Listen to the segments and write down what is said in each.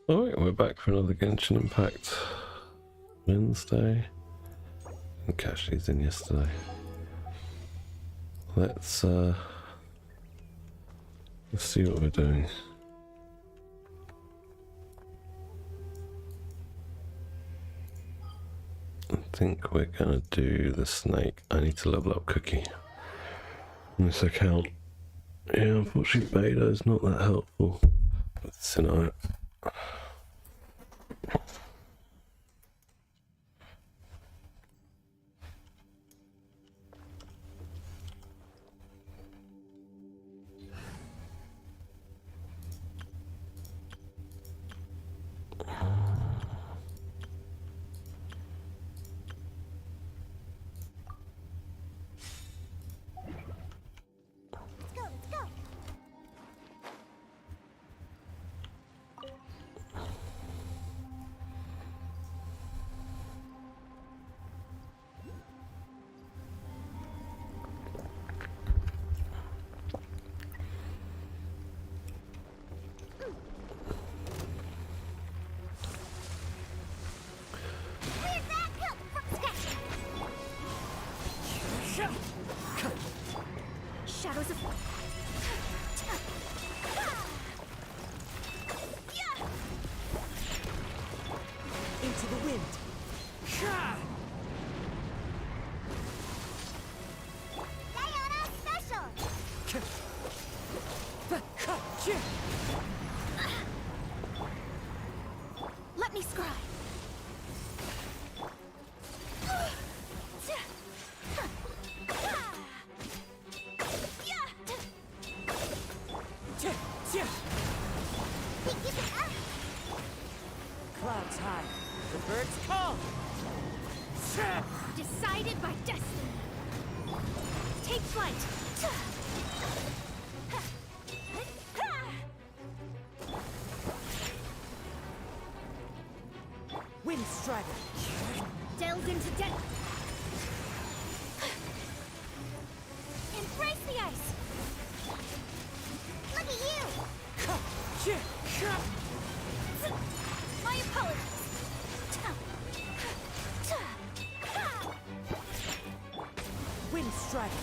Alright, we're back for another Genshin Impact Wednesday. And catch these in yesterday. Let's see what we're doing. I think we're gonna do the snake. I need to level up Cookie on this account. Yeah, unfortunately beta is not that helpful with Sinnoh. Shadows of into the wind. Diana special. Let me scry. Clouds high, the birds call. Decided by destiny. Take flight. Wind strider. Delves into death. Embrace the ice. Look at you. My apologies. Wind strider.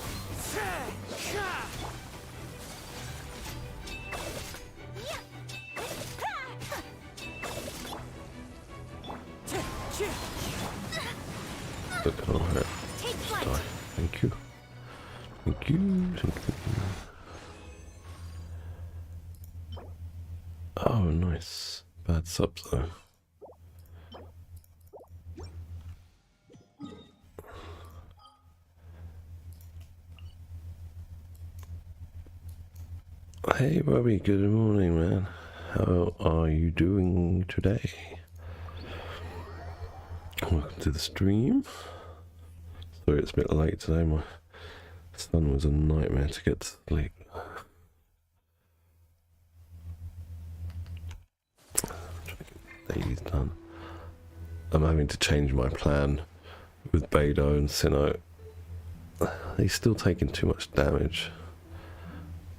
That can't hurt. Take flight. Die. Thank you. Thank you. Thank you. Oh, nice. Bad subs though. Hey Bobby, good morning man. How are you doing today? Welcome to the stream. Sorry it's a bit late today, my son was a nightmare to get to sleep. Trying to get dailies done. I'm having to change my plan with Beidou and Sinnoh. He's still taking too much damage.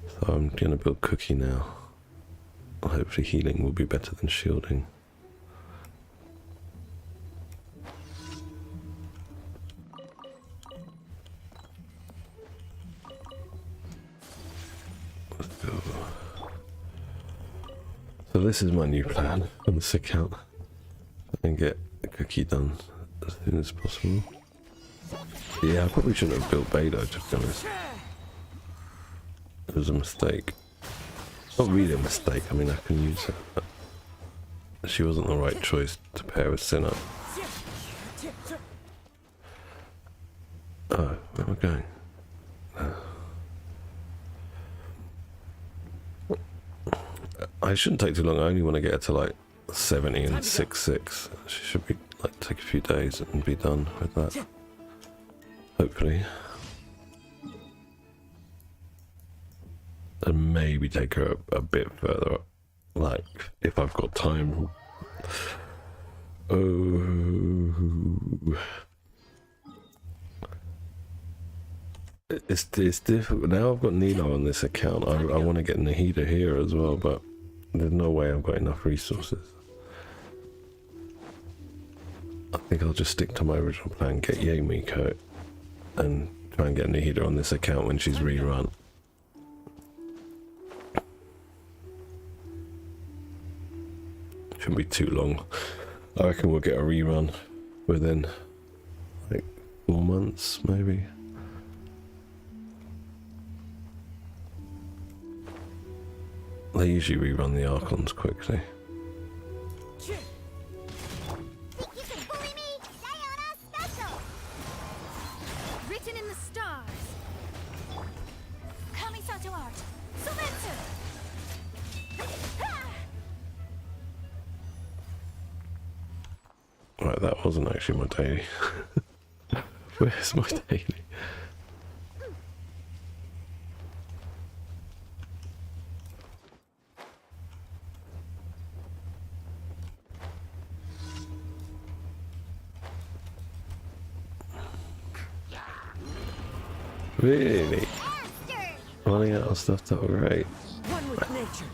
So I'm going to build Cookie now. Hopefully healing will be better than shielding. Let's go. So this is my new plan on this account. And get the Cookie done as soon as possible. Yeah, I probably shouldn't have built Beidou, to be honest. It was a mistake. Not really a mistake, I mean I can use her, but she wasn't the right choice to pair with Sinnoh. Oh, where am I going? I shouldn't take too long, I only want to get her to like 70 and 6-6. She should be like take a few days and be done with that. Hopefully. And maybe take her a bit further up, like if I've got time. Oh, it's difficult now. I've got Nilo on this account. I want to get Nahida here as well, but there's no way I've got enough resources. I think I'll just stick to my original plan, get Yamiko and try and get Nahida on this account when she's rerun. Shouldn't be too long. I reckon we'll get a rerun within like 4 months maybe. They usually rerun the Archons quickly. You can bully me! Sayonara special! Written in the stars. Kamisato art. Sumetsu! Right, that wasn't actually my daily. Where's my daily? Really? Running out of stuff to upgrade. One with nature.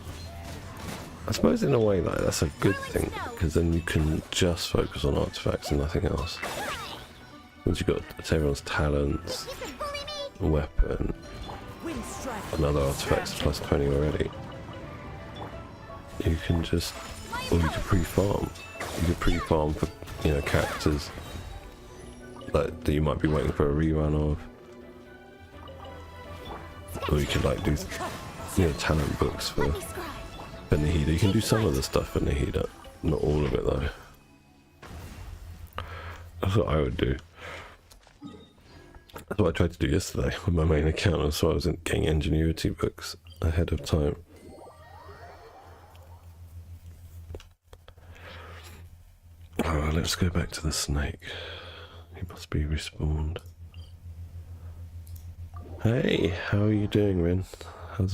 I suppose in a way like that's a good thing, because then you can just focus on artifacts and nothing else. Once you've got everyone's talents, You can bully me! weapon, Wind strike. and other artifacts plus 20 already, you can just, or you can pre-farm. You can pre-farm for, you know, characters like that you might be waiting for a rerun of. Or you could like do, you know, talent books for Nahida. You can do some of the stuff for Nahida, not all of it though. That's what I would do. That's what I tried to do yesterday with my main account, so I was getting ingenuity books ahead of time. Alright, let's go back to the snake. He must be respawned. Hey, how are you doing, Rin? How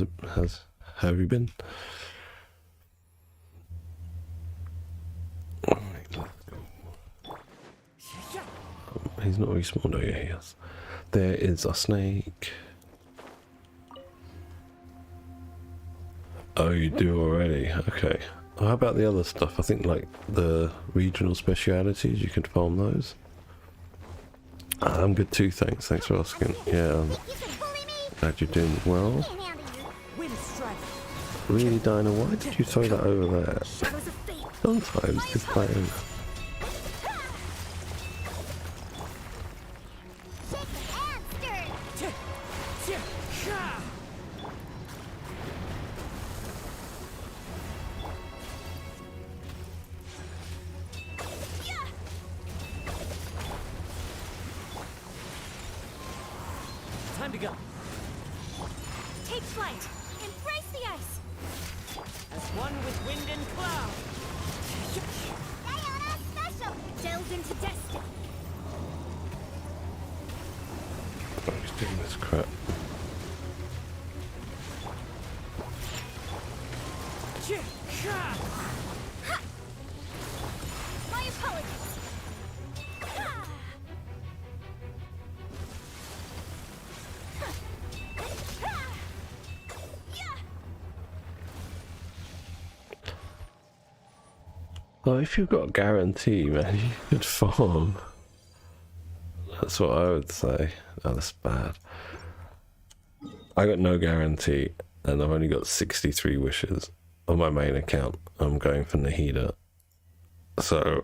have you been? Alright, let's go. He's not respawned, oh yeah, he is. There is a snake. Oh, you do already? Okay. Well, how about the other stuff? I think like the regional specialities, you can farm those. I'm good too, thanks. Thanks for asking. Yeah, glad you're doing well. Wind strike. Really, Dinah, why did you throw that over there? Shadows of fate. Sometimes it's playing. Time to go. Take flight. Embrace the ice. As one with wind and cloud. Sayonara special. Delve into destiny. Oh, he's doing this crap. My apologies. Oh, if you've got a guarantee, man, you could farm. That's what I would say. Oh, that's bad. I got no guarantee, and I've only got 63 wishes on my main account. I'm going for Nahida. So,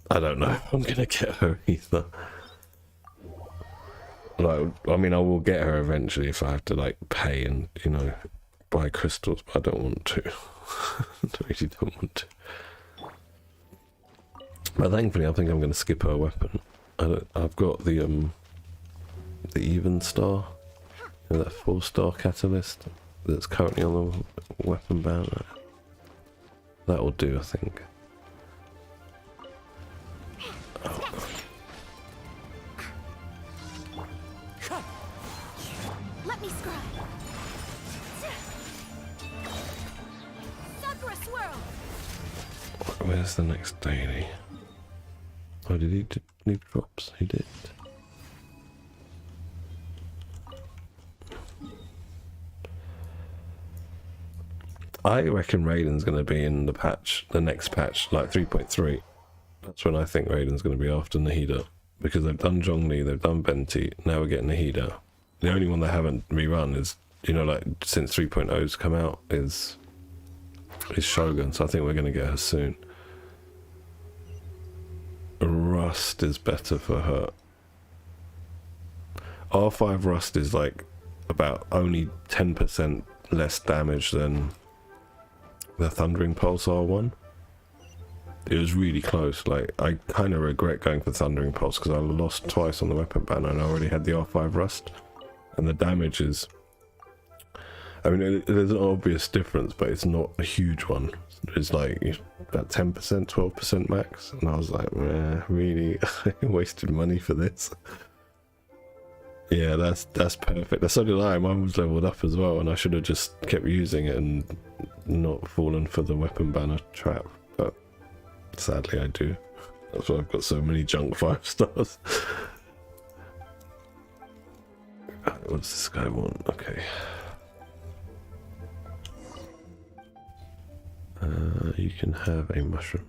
I don't know if I'm going to get her either. Like, I mean, I will get her eventually if I have to, like, pay and, you know, buy crystals, but I don't want to. I really don't want to. But thankfully, I think I'm going to skip her weapon. I've got the even star, you know, that 4-star catalyst that's currently on the weapon banner. That will do, I think. Oh. Let me scribe. Sakura swirl. Where's the next daily? Oh, did he need drops? He did. I reckon Raiden's going to be in the patch, the next patch, like 3.3. That's when I think Raiden's going to be after Nahida. Because they've done Zhongli, they've done Benti, now we're getting Nahida. The only one they haven't rerun is, you know, like since 3.0's come out, is Shogun. So I think we're going to get her soon. Rust is better for her. R5 Rust is like about only 10% less damage than the Thundering Pulse R1. It was really close. Like, I kind of regret going for Thundering Pulse because I lost twice on the weapon banner and I already had the R5 Rust. And the damage is... I mean, there's an obvious difference, but it's not a huge one. It's like about 10%, 12% max. And I was like, really? I wasted money for this. Yeah, that's perfect. So did I. Mine was leveled up as well, and I should have just kept using it and not fallen for the weapon banner trap. But sadly, I do. That's why I've got so many junk 5 stars. What does this guy want? Okay. You can have a mushroom.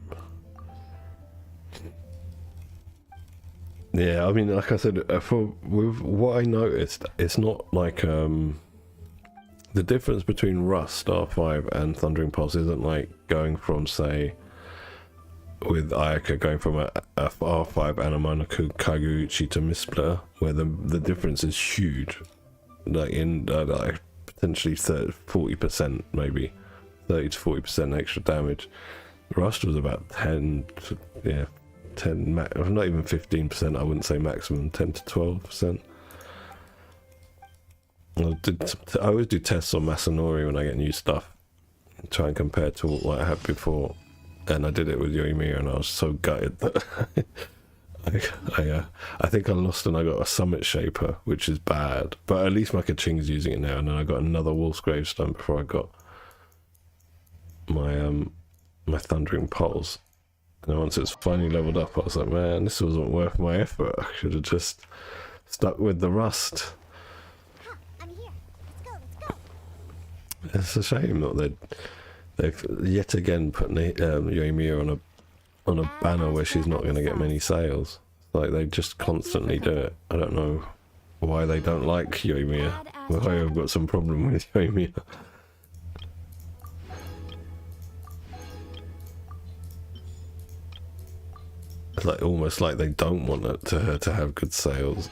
Yeah, I mean, like I said, with what I noticed, it's not like the difference between Rust R5 and Thundering Pulse isn't like going from, say, with Ayaka going from a R5 Anamana Kaguchi to Mistblur, where the difference is huge, like in like potentially 40% maybe, 30 to 40% extra damage. Rust was about 10 to, yeah, 10, not even 15%, I wouldn't say maximum, 10 to 12%. I always do tests on Masanori when I get new stuff, try and compare to what I had before, and I did it with Yoimiya and I was so gutted that I think I lost and I got a Summit Shaper, which is bad, but at least my Kaching's using it now, and then I got another Wolf's Gravestone before I got my my Thundering Pulse. And once it's finally leveled up, I was like, man, this wasn't worth my effort. I should have just stuck with the Rust. I'm here. Let's go. It's a shame that they've yet again put Yoimiya on a banner where she's not going to get many sales. Like, they just constantly do it. I don't know why they don't like Yoimiya. Why I've got some problem with Yoimiya. Like, almost like they don't want her to have good sales.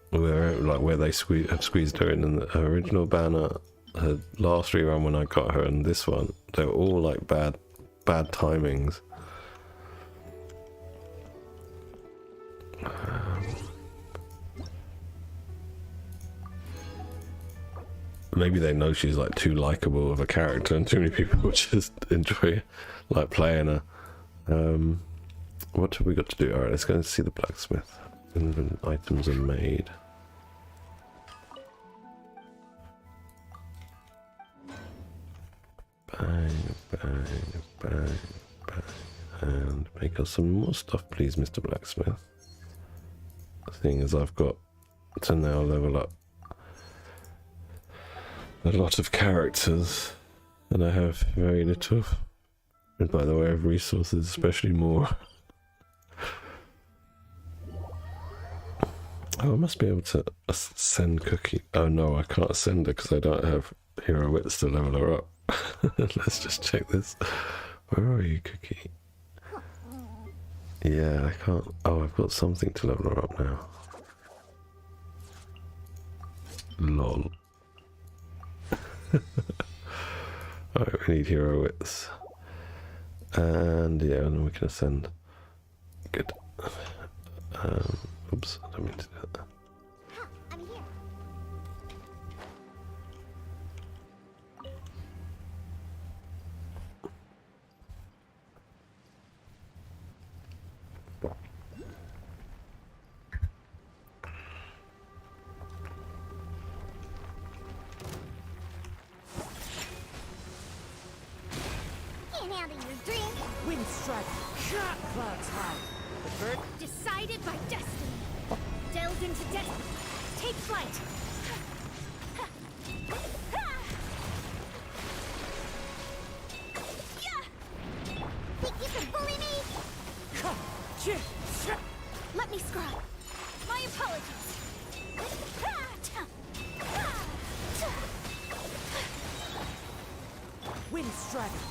Where they have squeezed her in her original banner, her last rerun when I got her, and this one, they were all like bad timings. Maybe they know she's like too likable of a character, and too many people just enjoy like playing her. What have we got to do? Alright, let's go and see the blacksmith. And items are made. Bang, bang, bang, bang. And make us some more stuff, please, Mr. Blacksmith. The thing is, I've got to now level up a lot of characters, and I have very little, and by the way of resources, especially more. Oh, I must be able to send Cookie. Oh no, I can't send her because I don't have hero wits to level her up. Let's just check this. Where are you, Cookie? Yeah, I can't. Oh, I've got something to level her up now. Lol. Alright, we need hero wits. And yeah, and then we can ascend. Good. Oops, I don't mean to do that. I'm here. Can't handle your drink. Wind strike, shot clouds high. The bird Decided by destiny. Delved into destiny. Take flight. Think you can bully me? Let me scry. My apologies. Wind strider.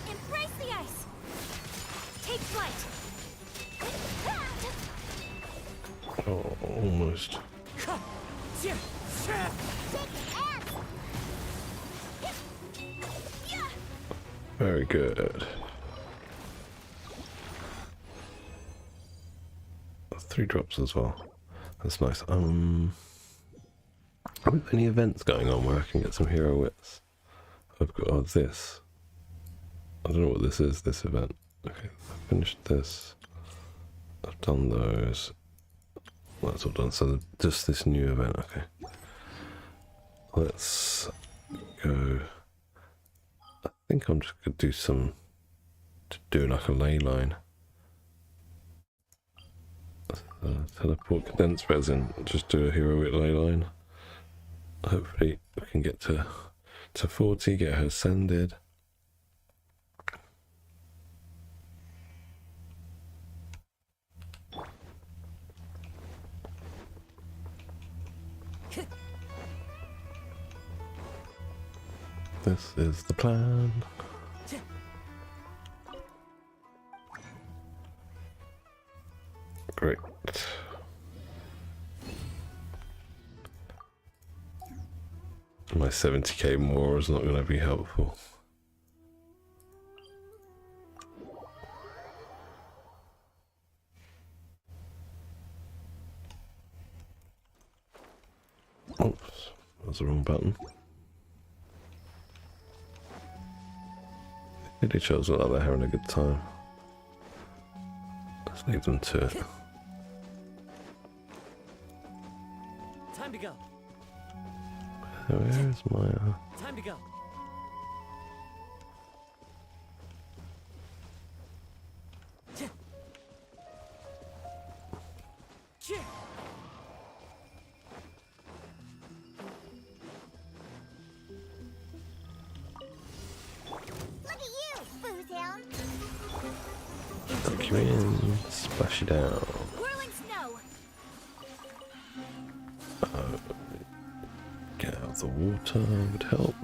Embrace the ice. Take flight. Oh, almost. Shake ass. Very good. 3 drops as well. That's nice. Have we got any events going on where I can get some hero wits? I've got this. I don't know what this is, this event. Okay, I've finished this. I've done those. That's all done. So just this new event, okay. Let's go. I think I'm just gonna do like a ley line. Teleport condensed resin, just do a hero with ley line. Hopefully we can get to 40, get her sended. This is the plan. Great. My 70k more is not going to be helpful. Oops, that was the wrong button. It shows like they're having a good time. Let's leave them to it. Time to go. Where is my... Time to go. Look at you, Foozhound. Duck you in, splash you down. Whirling snow. Get out of the water would help.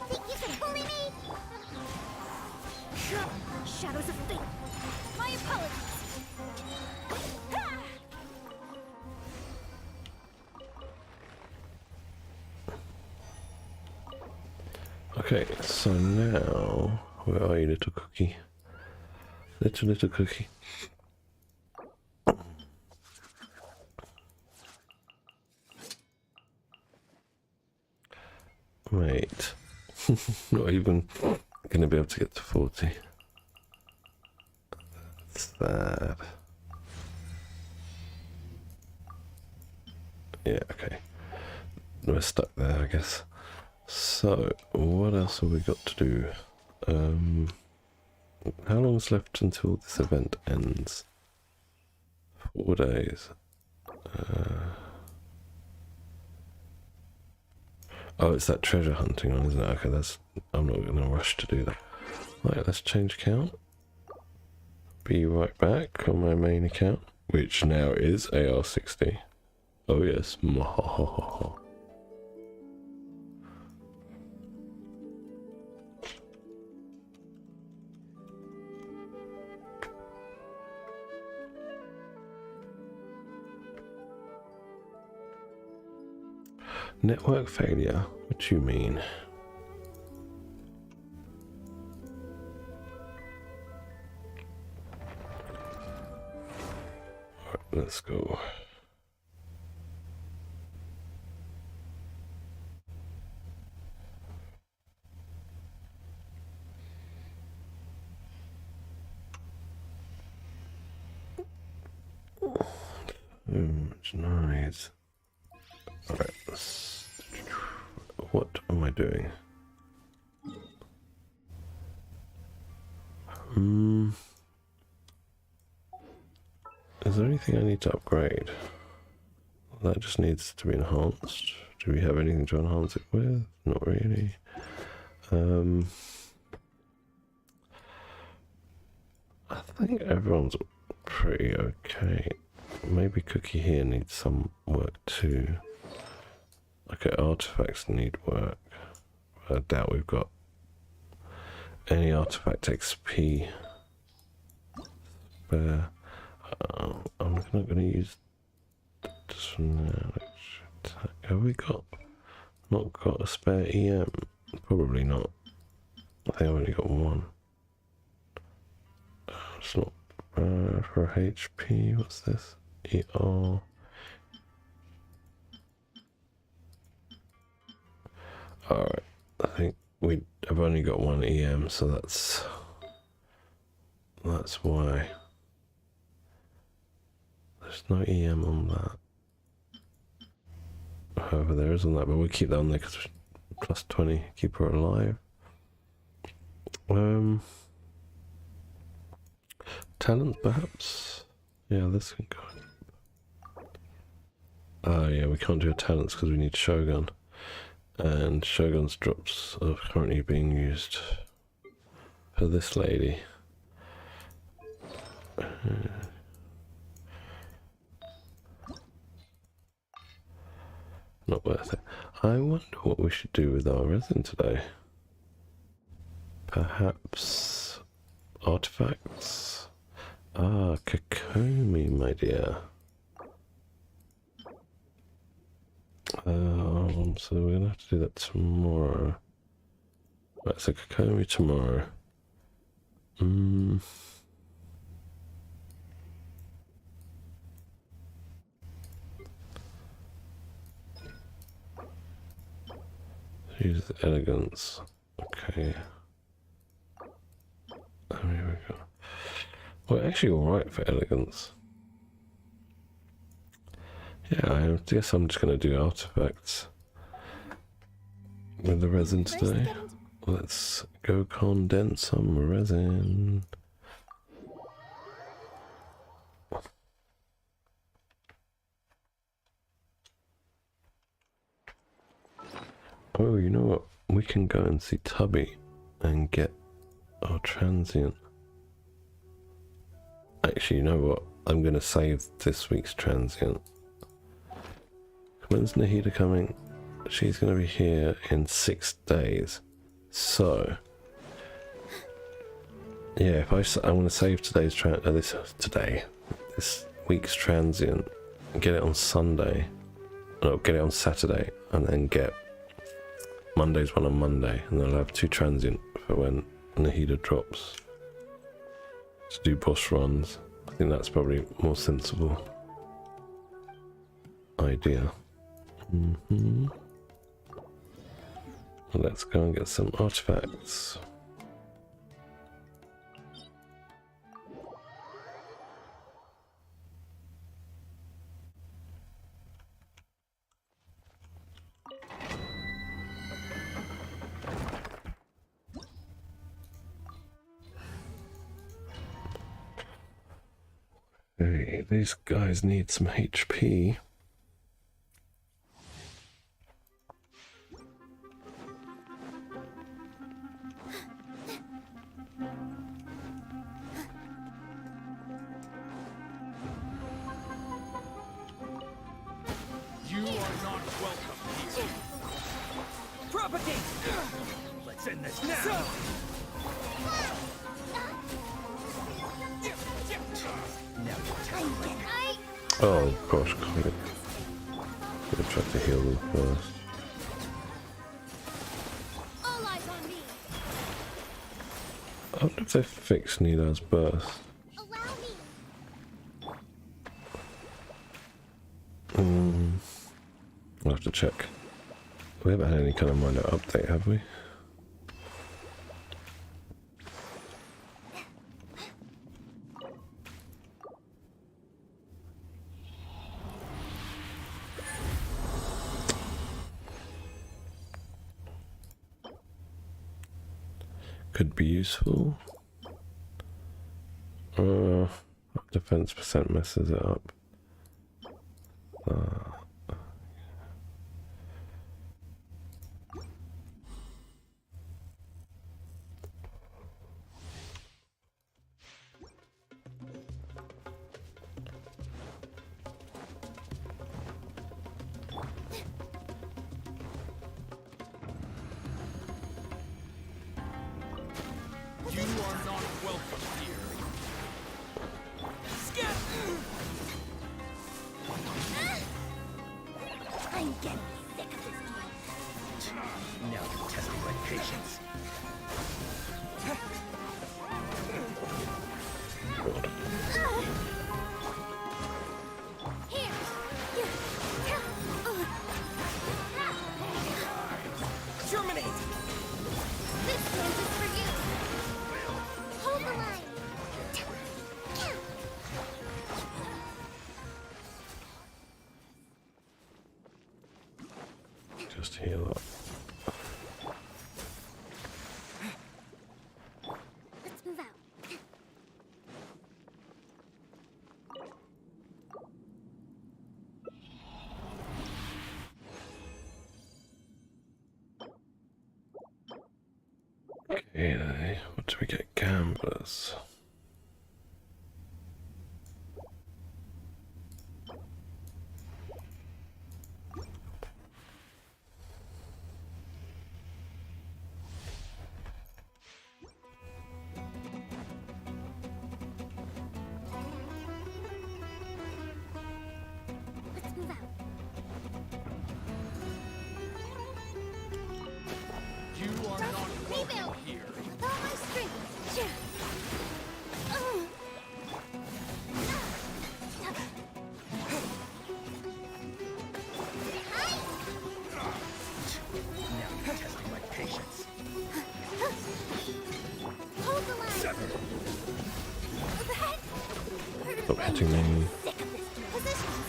Think you can bully me? Shadows of fate. My apologies. Ah! Okay, so now, where are you, little cookie? Little cookie. Wait, not even gonna be able to get to 40. That's sad. Yeah, okay. We're stuck there, I guess. So, what else have we got to do? How long's left until this event ends? 4 days. Oh, it's that treasure hunting one, isn't it? Okay, I'm not going to rush to do that. Right, let's change account. Be right back on my main account, which now is AR60. Oh yes. Network failure? What do you mean? Alright, let's go. Much nice. Alright, what am I doing? Is there anything I need to upgrade? That just needs to be enhanced. Do we have anything to enhance it with? Not really. I think everyone's pretty okay. Maybe Cookie here needs some work too. Okay, artifacts need work. I doubt we've got any artifact XP spare. I'm not going to use this for now. Have we not got a spare EM? Probably not. I think I've only got one. It's not for HP. What's this? ER. Alright, I think I've only got one EM, so that's why. There's no EM on that. However, there is on that, but we'll keep that on there because plus 20, keep her alive. Talent, perhaps? Yeah, this can go. Oh, yeah, we can't do a talents because we need Shogun. And Shogun's drops are currently being used for this lady. Not worth it. I wonder what we should do with our resin today. Perhaps artifacts? Ah, Kokomi, my dear. So we're gonna have to do that tomorrow. Right, so Kokomi tomorrow. Use elegance. Okay. Here we go. Well, actually, alright for elegance. Yeah, I guess I'm just going to do artifacts with the resin today. Let's go condense some resin. Oh, you know what? We can go and see Tubby and get our transient. Actually, you know what? I'm going to save this week's transient. When's Nahida coming? She's going to be here in 6 days. So, yeah, if I want to save today's this week's transient, and get it on Sunday, no, get it on Saturday, and then get Monday's one on Monday, and then I'll have 2 transient for when Nahida drops to do boss runs. I think that's probably a more sensible idea. Let's go and get some artifacts. Hey, these guys need some HP. You are not welcome here. Propagate! Let's end this now! Oh gosh, quick. Gonna try to heal them first. All eyes on me. I wonder if they fixed Nida's burst. Allow me. I'll have to check. We haven't had any kind of minor update, have we? Could be useful. Defense percent messes it up. patience. God. Here. Germinate! This dance is for you. Hold the line. Just heal up. Let's move out. Okay, what do we get? Gamblers. Let's move out. You are not welcome Rebuild. here. With all my strength. Yeah. Now you're testing my patience. Hold the line. Seven. Stop hitting me. Sick of this. Positions.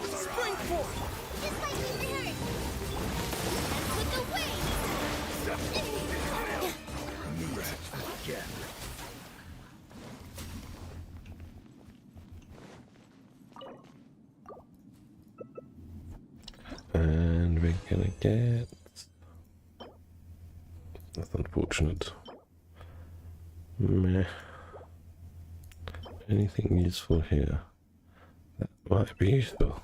Spring forth! This might be the hurt. Dance with the wind. Meet again. And we're gonna get... That's unfortunate. Meh. Anything useful here? That might be useful.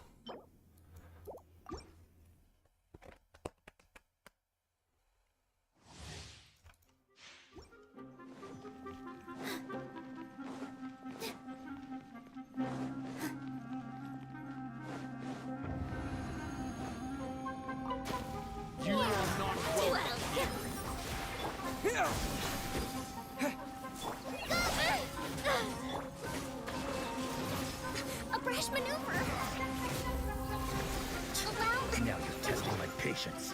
You are not welcome. Here! A brash maneuver. Allow Now you're testing my patience.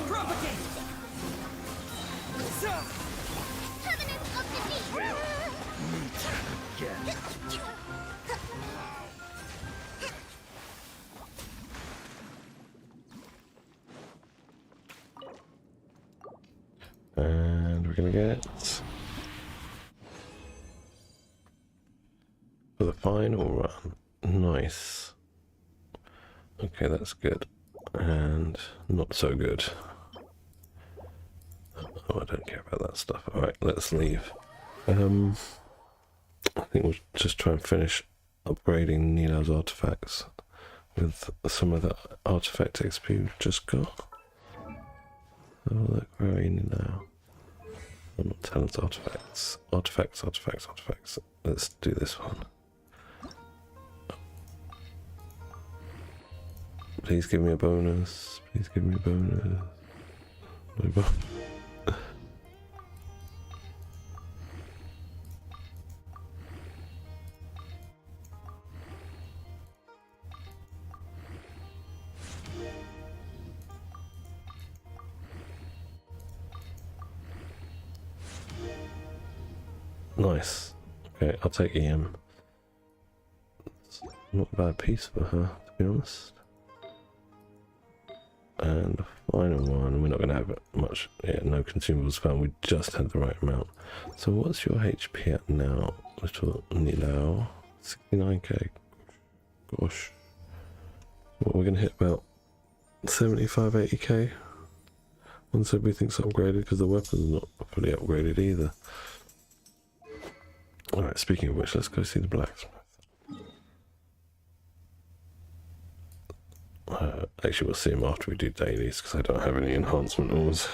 Propagate! covenant of defeat. Meet again. And we're gonna get... For the final run. Nice. Okay, that's good. And not so good. Oh, I don't care about that stuff. Alright, let's leave. I think we'll just try and finish upgrading Nilo's artifacts with some of the artifact XP we've just got. Oh look, where are you now? Oh, not talents, artifacts. Artifacts. Let's do this one. Please give me a bonus. Please give me a bonus. No bonus. Nice. Okay, I'll take EM. It's not a bad piece for her, to be honest. And the final one, we're not going to have much, yeah, no consumables found, we just had the right amount. So what's your HP at now, little Nilao? 69k. Gosh. Well, we're going to hit about 75, 80k once everything's upgraded, because the weapon's not fully upgraded either. Alright, speaking of which, let's go see the blacksmith. Actually, we'll see him after we do dailies, because I don't have any enhancement ores.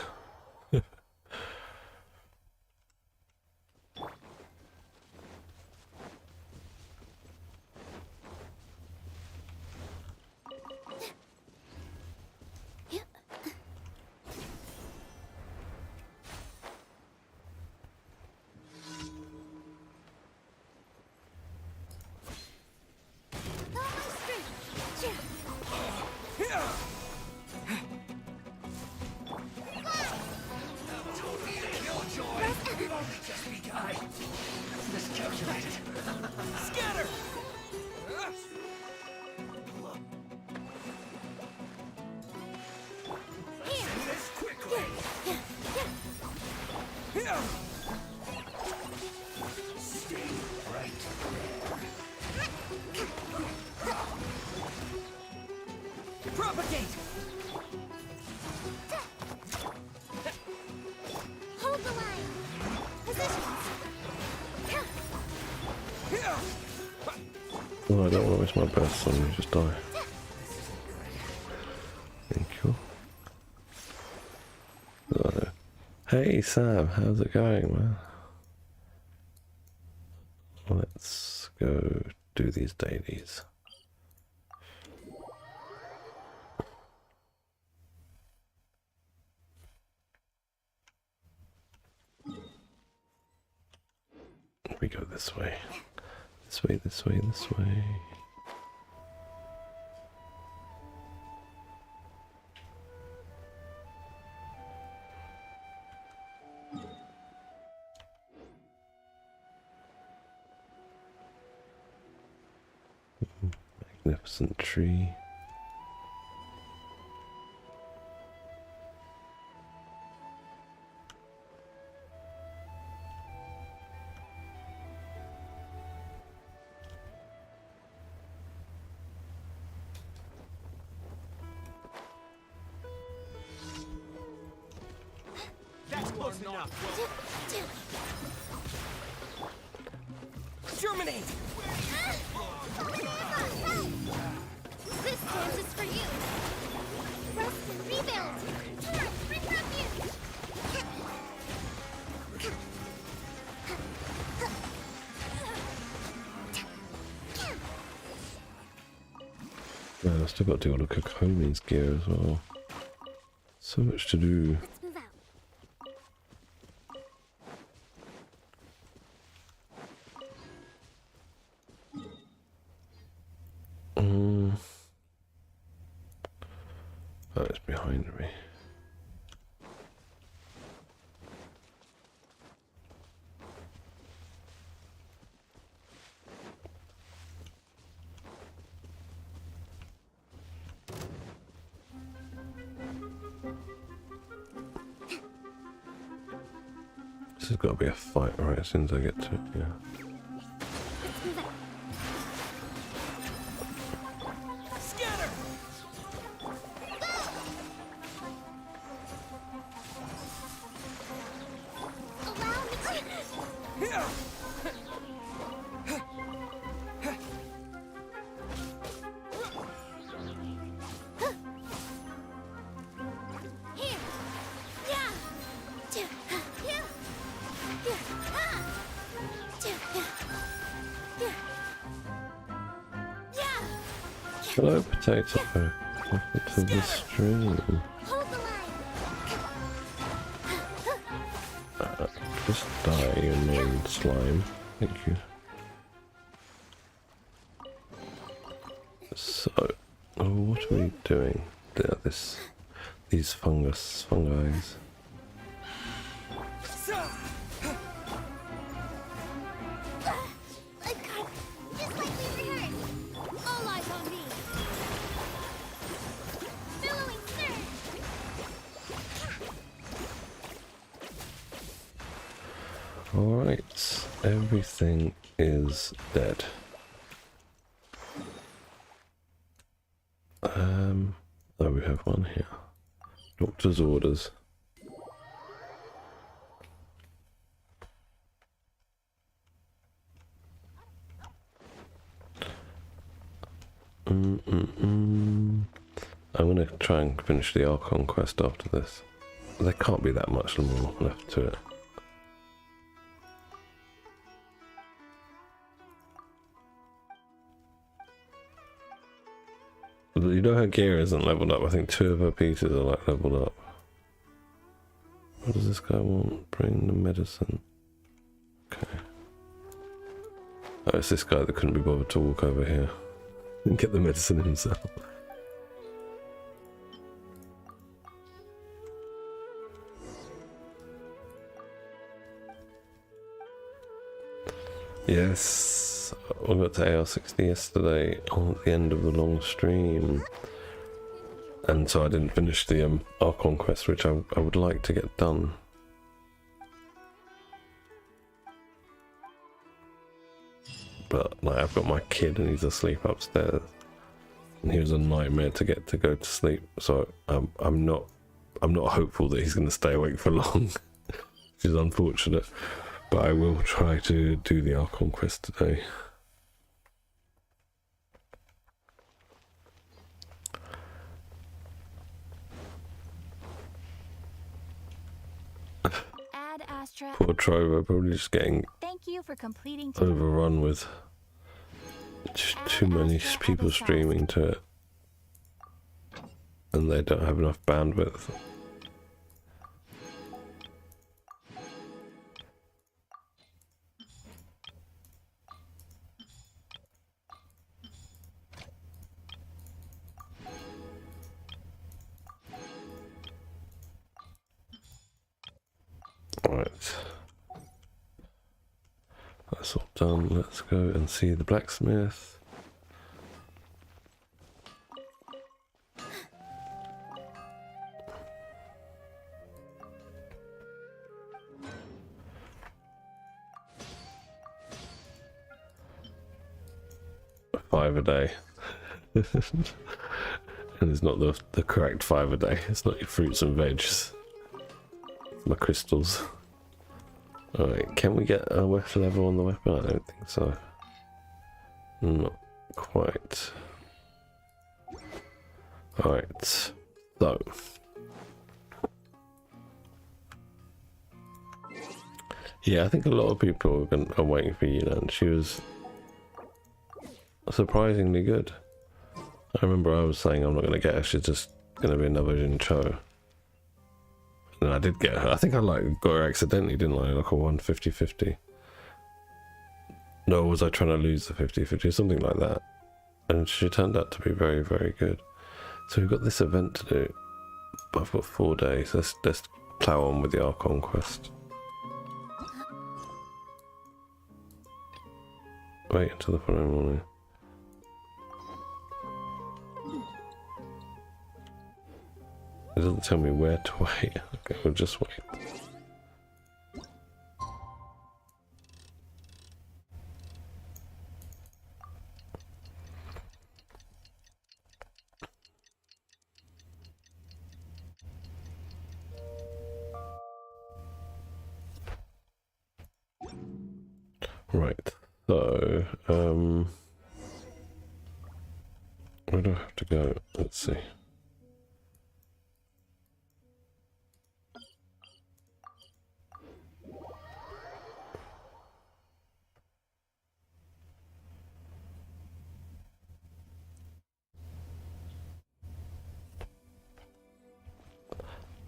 Propagate! Hold the line. Positions. Oh, I don't want to miss my burst, so you just die. Thank you. Hey Sam, how's it going, man? Let's go do these dailies. We go this way. This way, this way, this way. Magnificent tree. That's close enough. Germinate! This dance is for you. Rest and rebuild. Torn, bring refuge. Man, I still got to do all the Kokomi's gear as well. So much to do. Let's move out. Oh, it's behind me. This has got to be a fight right as soon as I get to it, yeah. Let's move out. Scatter! Allow me to... Here! Here. Yeah. Two. Yeah. Yeah. Ah. Two. Yeah. Yeah. Yeah. Hello, potato. Welcome to the stream. Hold the line. Just die, you annoying slime. Thank you. So, what are we doing? These fungi. I got just like we rehearsed. All eyes on me. Billowing surge. Alright, everything is dead. Oh, we have one here. Doctor's orders. I'm gonna try and finish the Archon quest after this. There can't be that much more left to it. You know her gear isn't leveled up. I think 2 of her pieces are like leveled up. What does this guy want? Bring the medicine. Okay. Oh, it's this guy that couldn't be bothered to walk over here and get the medicine himself. Yes, I got to AR60 yesterday at the end of the long stream, and so I didn't finish the Archon quest, which I would like to get done. But like, I've got my kid and he's asleep upstairs, He was a nightmare to get to go to sleep. So I'm not hopeful that he's going to stay awake for long, which is unfortunate. But I will try to do the Archon quest today. Ad Astra. Poor Trovo, probably just getting Thank you for completing. overrun with too many people streaming to it, and they don't have enough bandwidth. Alright, that's all done. Let's go and see the blacksmith. Five a day. And it's not the correct 5 a day. It's not your fruits and veggies. It's my crystals. Alright, can we get a weapon level on the weapon? I don't think so. Not quite. Alright, so. Yeah, I think a lot of people are waiting for Yuna, and she was surprisingly good. I remember I was saying I'm not going to get her, she's just going to be another Jincho. And I did get her. I think I got her accidentally, didn't I? Like a 150-50. No, was I trying to lose the 50-50? Something like that. And she turned out to be very, very good. So we've got this event to do. But I've got 4 days. Let's plow on with the Archon quest. Wait until the following morning. It doesn't tell me where to wait. Okay, we'll just wait. Right, so, where do I have to go? Let's see.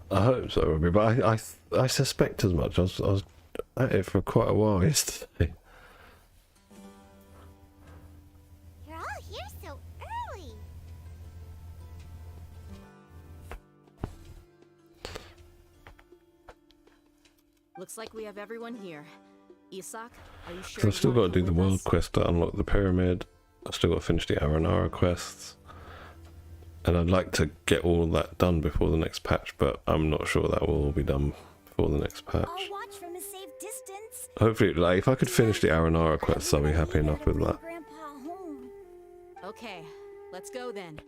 I hope so, Robbie, but I suspect as much. I was at it for quite a while yesterday. You're all here so early. Looks like we have everyone here. Isak, are you sure? So I've still got to do the world quest to unlock the pyramid. I've still got to finish the Aranara quests. And I'd like to get all of that done before the next patch, but I'm not sure that will all be done before the next patch. I'll watch from a safe distance. Hopefully, like, if I could finish the Aranara quests, I'll be happy enough with that. Grandpa home. Okay, let's go then.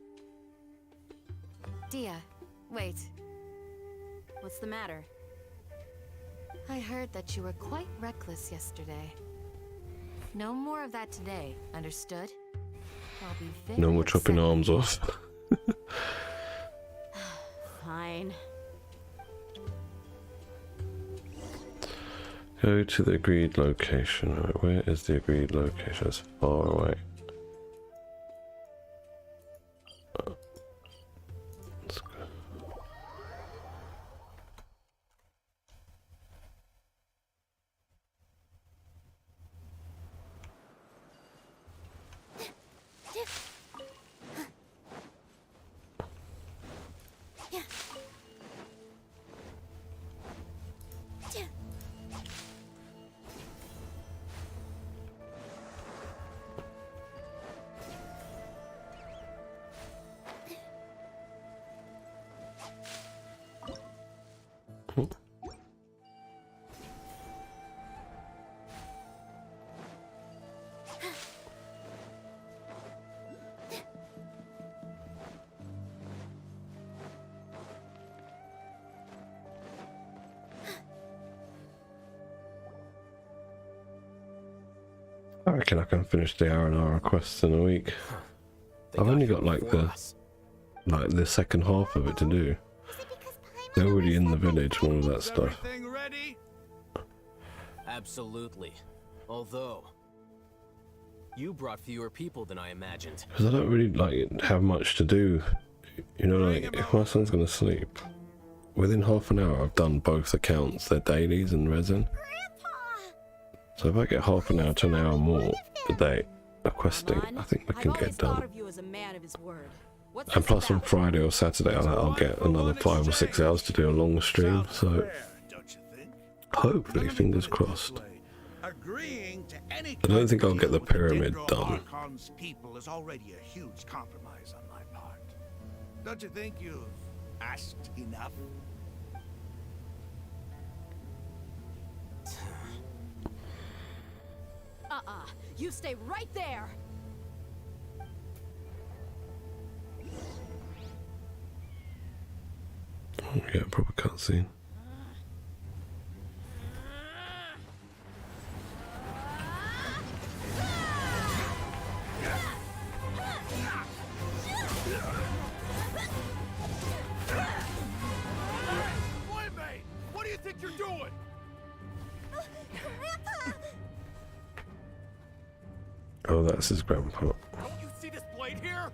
Dia, wait. What's the matter? I heard that you were quite reckless yesterday. No more of that today, understood? I'll be very No more chopping upset. arms off. Fine. Go to the agreed location. Right, where is the agreed location? It's far away. Let's go. I reckon I can finish the hour quests in a week. They I've only here got like before the us. second half of it to do. Is it because Paimon They're already always in the said that village and all of that Is stuff. everything ready? Absolutely. Although, you brought fewer people than I imagined. Because I don't really like have much to do. You know, like if my son's gonna sleep, within half an hour I've done both accounts, their dailies and resin. So if I get half an hour to an hour more a day of questing, I think I can I've get always it thought done. of you as a man of his word. What's And this plus on about? Friday or Saturday I'll get another 5 or 6 hours to do a long stream. Sounds So fair, don't you think? hopefully, Let me fingers put it this crossed. way. Agreeing to any I don't think kind I'll of get the deal with pyramid Dendro done. Archon's people is already a huge compromise on my part. Don't you think you've asked enough? You stay right there. Oh, yeah, proper cutscene. Wait, mate! What do you think you're doing? Oh, that's his grandpa. Don't you see this blade here?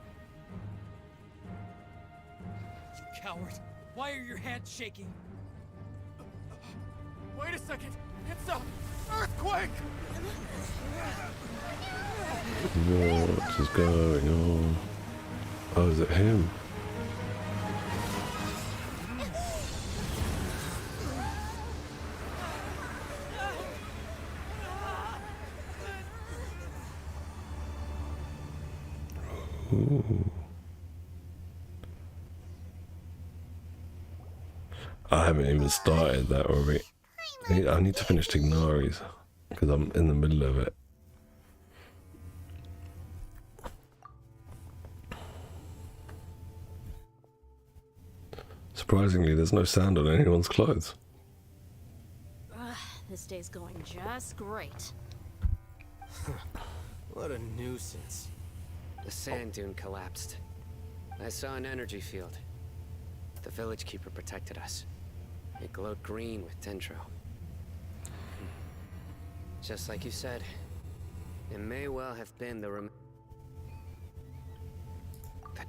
You coward! Why are your hands shaking? Wait a second! It's a earthquake! What is going on? Oh, is it him? Ooh. I haven't even started that already. I need to finish Tignaris because I'm in the middle of it. Surprisingly, there's no sand on anyone's clothes. This day's going just great. What a nuisance. The sand dune collapsed. I saw an energy field. The village keeper protected us. It glowed green with dendro. Just like you said, it may well have been the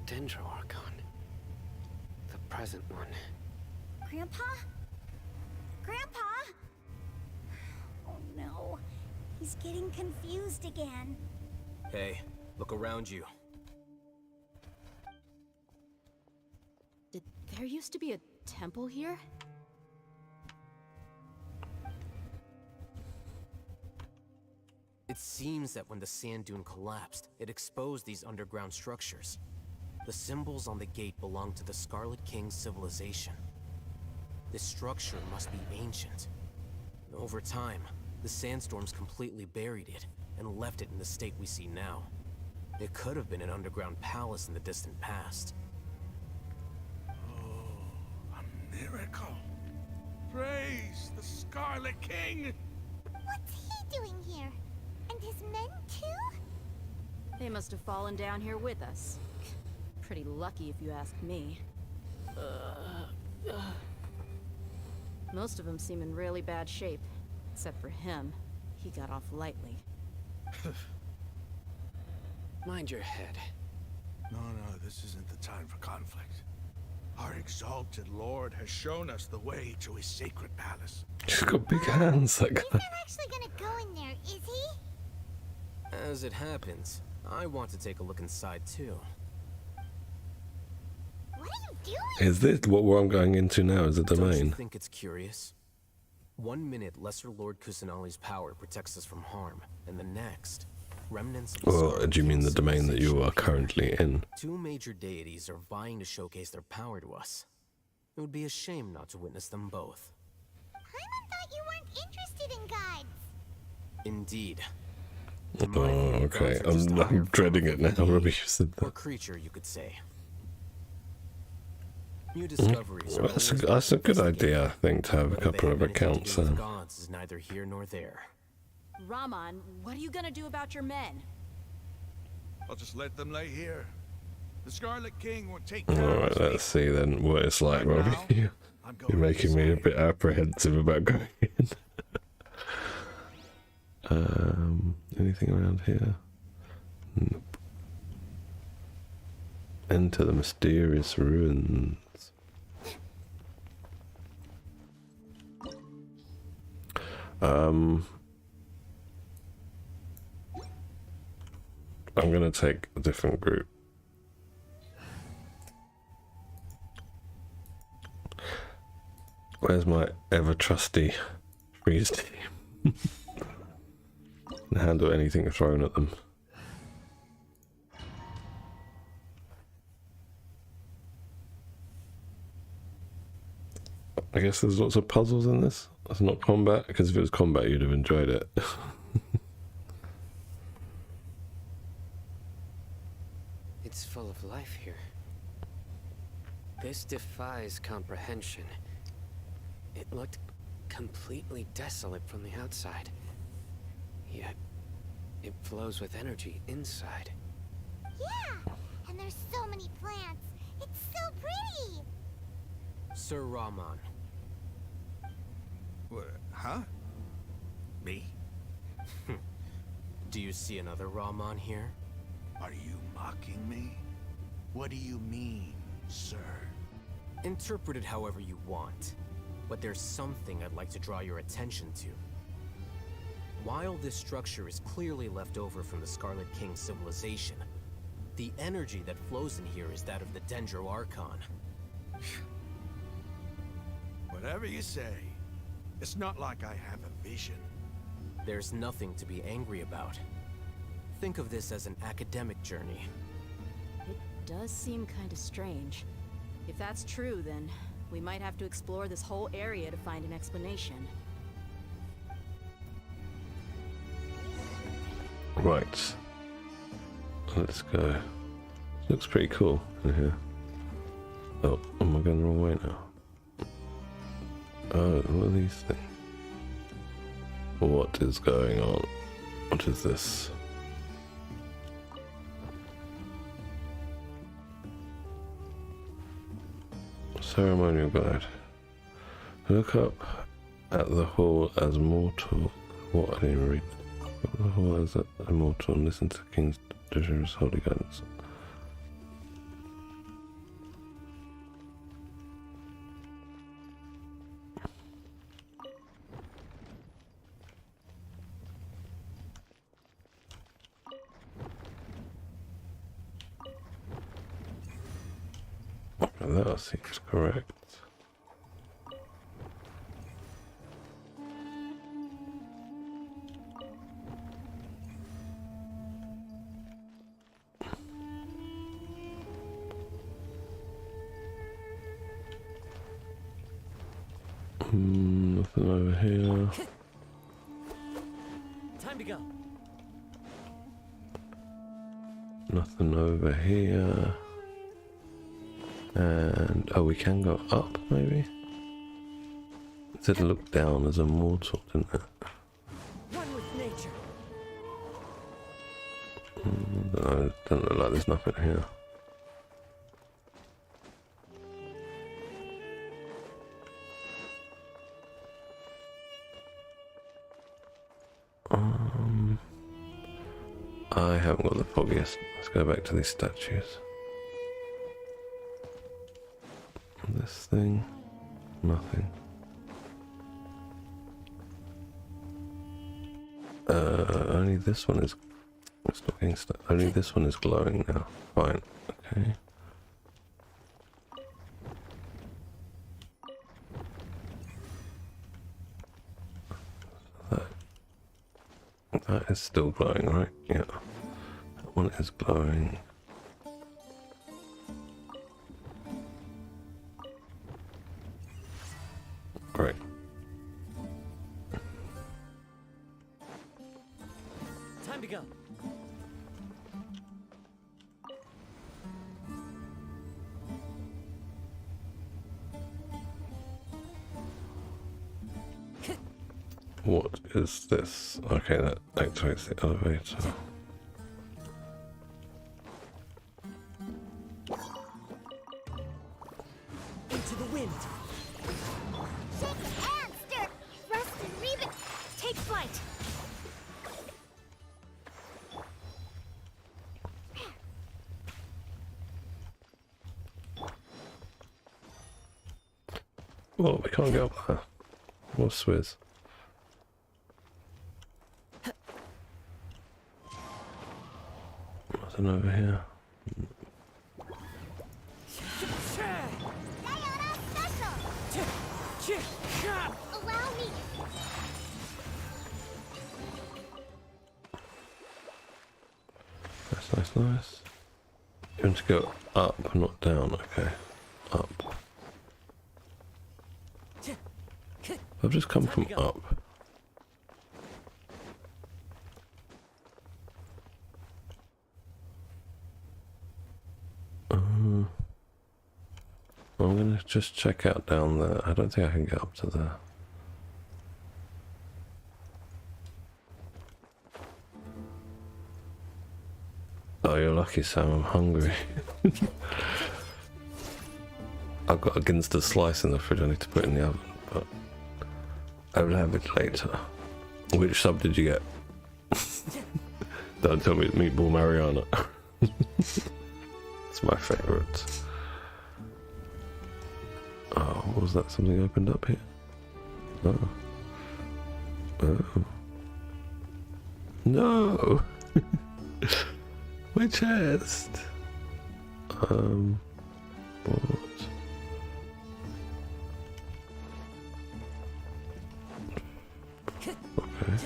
dendro archon. The present one. Grandpa? Grandpa? Oh no. He's getting confused again. Hey, look around you. Did there used to be a temple here? It seems that when the sand dune collapsed, it exposed these underground structures. The symbols on the gate belong to the Scarlet King's civilization. This structure must be ancient. Over time, the sandstorms completely buried it and left it in the state we see now. It could have been an underground palace in the distant past. A miracle! Praise the Scarlet King! What's he doing here? And his men too? They must have fallen down here with us. Pretty lucky if you ask me. Most of them seem in really bad shape. Except for him. He got off lightly. Mind your head. No, this isn't the time for conflict. Our exalted lord has shown us the way to his sacred palace. He's got big hands, that He's guy. not actually gonna go in there, is he? As it happens, I want to take a look inside too. What are you doing? Is this where I'm going into now? Is the Don't you domain? think it's curious? 1 minute, Lesser Lord Kusanali's power protects us from harm, and the next, remnants of the Well, Scarlet do you mean King's the domain that you civilization are appear. currently in? Two major deities are vying to showcase their power to us. It would be a shame not to witness them both. Paimon thought you weren't interested in guides. Indeed. Oh, okay. I'm dreading it now. Robbie, you said Or that. creature, you could say. New discoveries. are That's always a good investigated. idea, I think, to have a Whether they couple have of anything to accounts. do with gods is neither here nor there. Raman, what are you gonna do about your men? I'll just let them lay here. The Scarlet King will take care of Alright, his let's see then what it's like, Right Robbie. now, I'm going You're making me a inside. bit apprehensive about going in. Anything around here? Nope. Enter the mysterious ruins. I'm gonna take a different group. Where's my ever trusty freeze team? Can handle anything thrown at them. I guess there's lots of puzzles in this. It's not combat, because if it was combat you'd have enjoyed it. It's full of life here. This defies comprehension. It looked completely desolate from the outside. Yet, it flows with energy inside. Yeah, and there's so many plants. It's so pretty. Sir Raman, What, huh? Me? do you see another Raman here? Are you mocking me? What do you mean, sir? Interpret it however you want, but there's something I'd like to draw your attention to. While this structure is clearly left over from the Scarlet King civilization, the energy that flows in here is that of the Dendro Archon. Whatever you say. It's not like I have a vision. There's nothing to be angry about. Think of this as an academic journey. It does seem kind of strange. If that's true, then we might have to explore this whole area to find an explanation. Right. Let's go. Looks pretty cool in here. Oh, am I going the wrong way now? Oh, what are these things? What is going on? What is this? Ceremonial guide. Look up at the hall as mortal. What? I didn't even read. Look at the hall as immortal and listen to the king's dangerous holy guidance. That seems correct. Nothing over here. Time to go. Nothing over here. And oh, we can go up maybe? It said look down as a mortal, didn't it? One with nature. Doesn't look like there's nothing here. I haven't got the foggiest. Let's go back to these statues. This thing, nothing. Only this one is. It's not getting stuck. Only this one is glowing now. Fine. Okay. That is still glowing, right? Yeah. That one is glowing. Great. Time to go. What is this? Okay, that activates the elevator. Into the wind. Shake and stir. Thrust and reeve it. Take flight. Well, we can't get up there. What's Swizz? Nothing over here. Sayonara special. Allow me. Nice, nice. You want to go up, not down. Okay, up. I've just come from up. I'm gonna just check out down there. I don't think I can get up to there. Oh, you're lucky, Sam. I'm hungry. I've got a Ginster slice in the fridge. I need to put in the oven, but I will have it later. Which sub did you get? Don't tell me it's Meatball Mariana. It's my favourite. Oh, what was that? Something opened up here? Oh. Oh. No! My chest! What? Okay.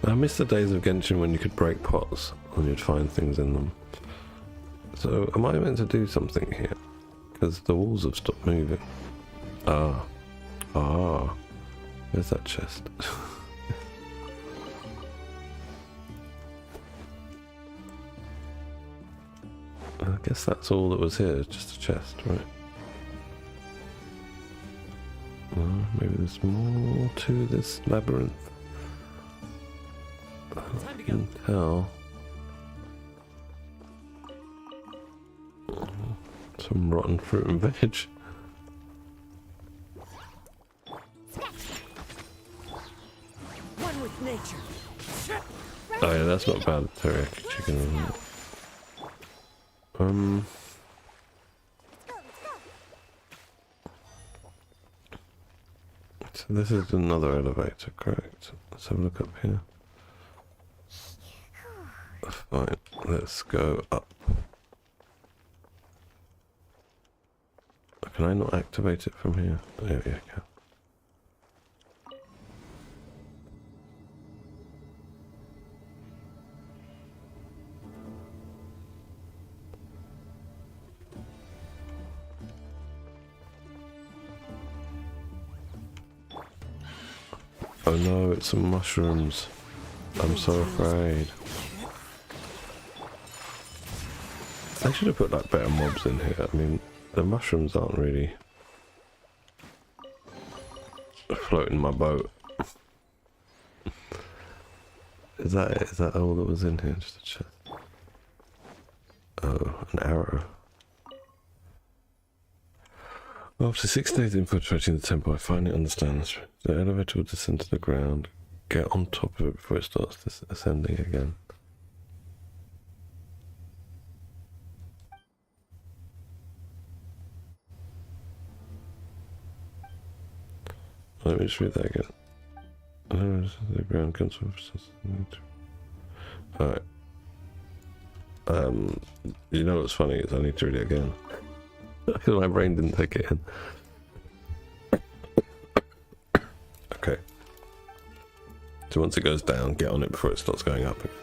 I miss the days of Genshin when you could break pots and you'd find things in them. So, am I meant to do something here? Because the walls have stopped moving. Ah. Ah. Where's that chest? I guess that's all that was here, just a chest, right? Well, maybe there's more to this labyrinth. Time to I go. can tell. Some rotten fruit and veg. One with nature. Oh yeah, that's not bad teriyaki chicken, isn't it? So this is another elevator, correct? Let's have a look up here. Fine, let's go up. Can I not activate it from here? Oh, yeah, I can. Oh no, it's some mushrooms. I'm so afraid. I should have put like better mobs in here. I mean, the mushrooms aren't really floating my boat. Is that all that was in here? Just a chest. Oh, an arrow. After 6 days infiltrating the temple, I finally understand this. The elevator will descend to the ground. Get on top of it before it starts ascending again. Let me just read that again. The ground comes from. Alright. You know what's funny is I need to read it again. Because my brain didn't take it in. Okay. So once it goes down, get on it before it starts going up again.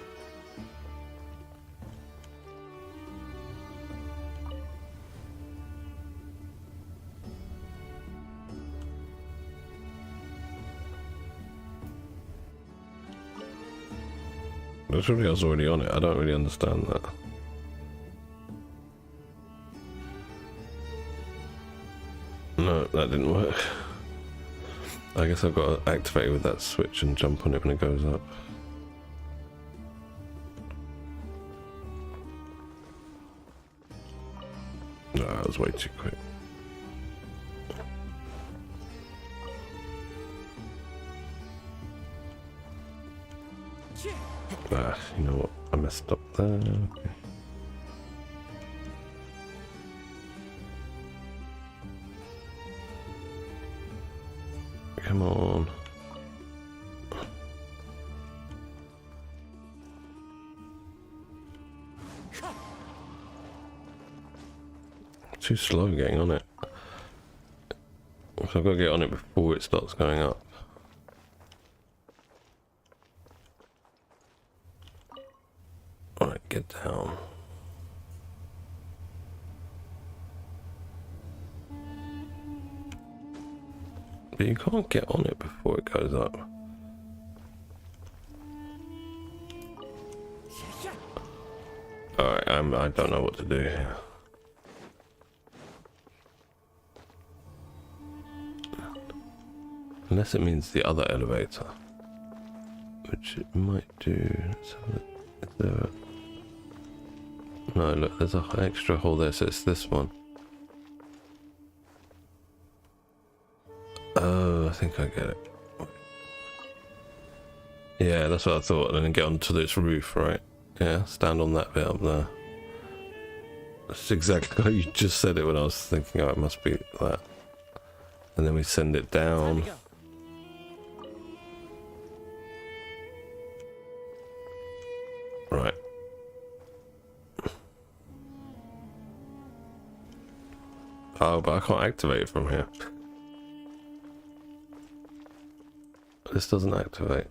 Surely I was already on it. I don't really understand that. Oh, that didn't work. I guess I've got to activate it with that switch and jump on it when it goes up. No, that was way too quick. Ah, you know what? I messed up there. Okay. Come on. Too slow getting on it. So I've got to get on it before it starts going up. Alright, get down. But you can't get on it before it goes up. Alright, I don't know what to do here. Unless it means the other elevator. Which it might do. Let's have a look. Is there a... No, look, there's an extra hole there, so it's this one. Oh, I think I get it. Yeah, that's what I thought. And then get onto this roof, right? Yeah, stand on that bit up there. That's exactly how you just said it when I was thinking, oh, it must be that. And then we send it down. Right. Oh, but I can't activate it from here. This doesn't activate.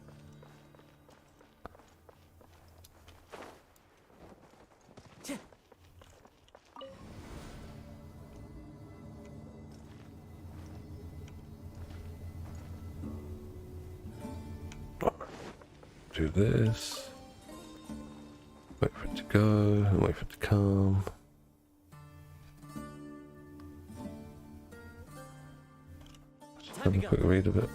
Do this. Wait for it to go, and wait for it to come. Just have a quick read of it.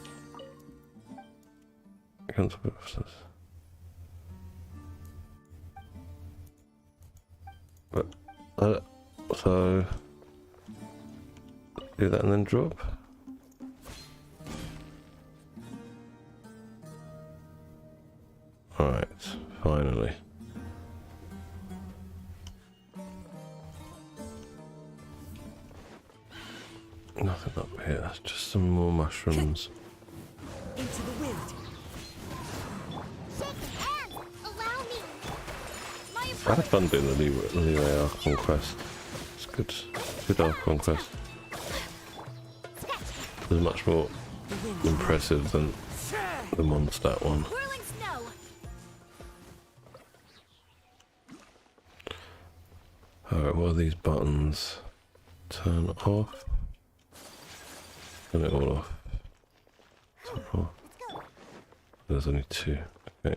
But, so do that and then drop. Alright, finally. Nothing up here, that's just some more mushrooms. Into the wind. Shake hands. Allow me. I had fun doing the Leeway Archon quest. It's good. Good Archon quest. It's much more impressive than the Mondstadt one. Whirling snow. Alright, what are these buttons? Turn off. Turn it all off. Turn off. There's only two. Okay.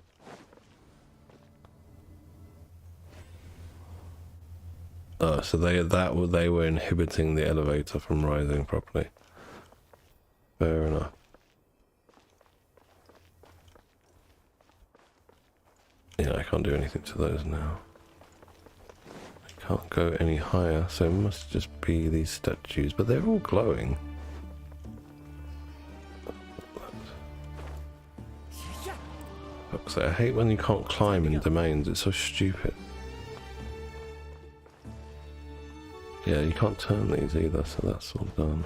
Oh, so they were inhibiting the elevator from rising properly. Fair enough. Yeah, I can't do anything to those now. I can't go any higher, so it must just be these statues, but they're all glowing. I hate when you can't climb in domains, it's so stupid. Yeah, you can't turn these either, so that's all done.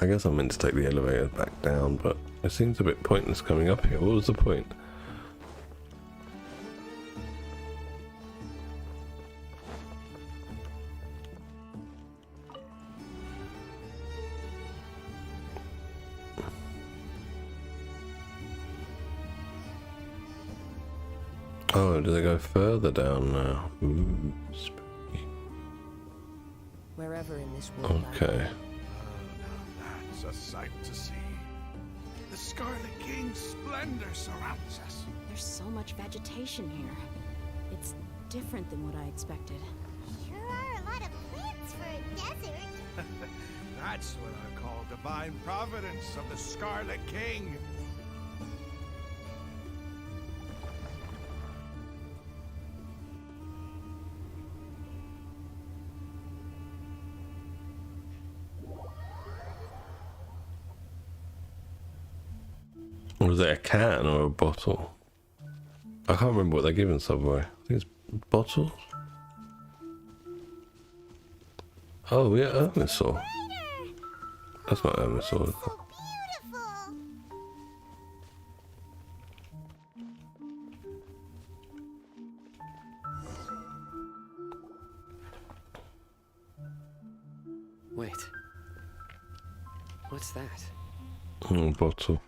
I guess I'm meant to take the elevator back down, but it seems a bit pointless coming up here. What was the point? Oh, do they go further down now? Ooh, spooky. Wherever in this world. Okay. That's a sight to see. The Scarlet King's splendor surrounds us. There's so much vegetation here. It's different than what I expected. Sure are a lot of plants for a desert. That's what I call divine providence of the Scarlet King. Was it a can or a bottle? I can't remember what they're giving Subway. I think it's bottles. Oh yeah, Hermisol. That's not Hermisol. So beautiful. Wait. What's that? Bottle.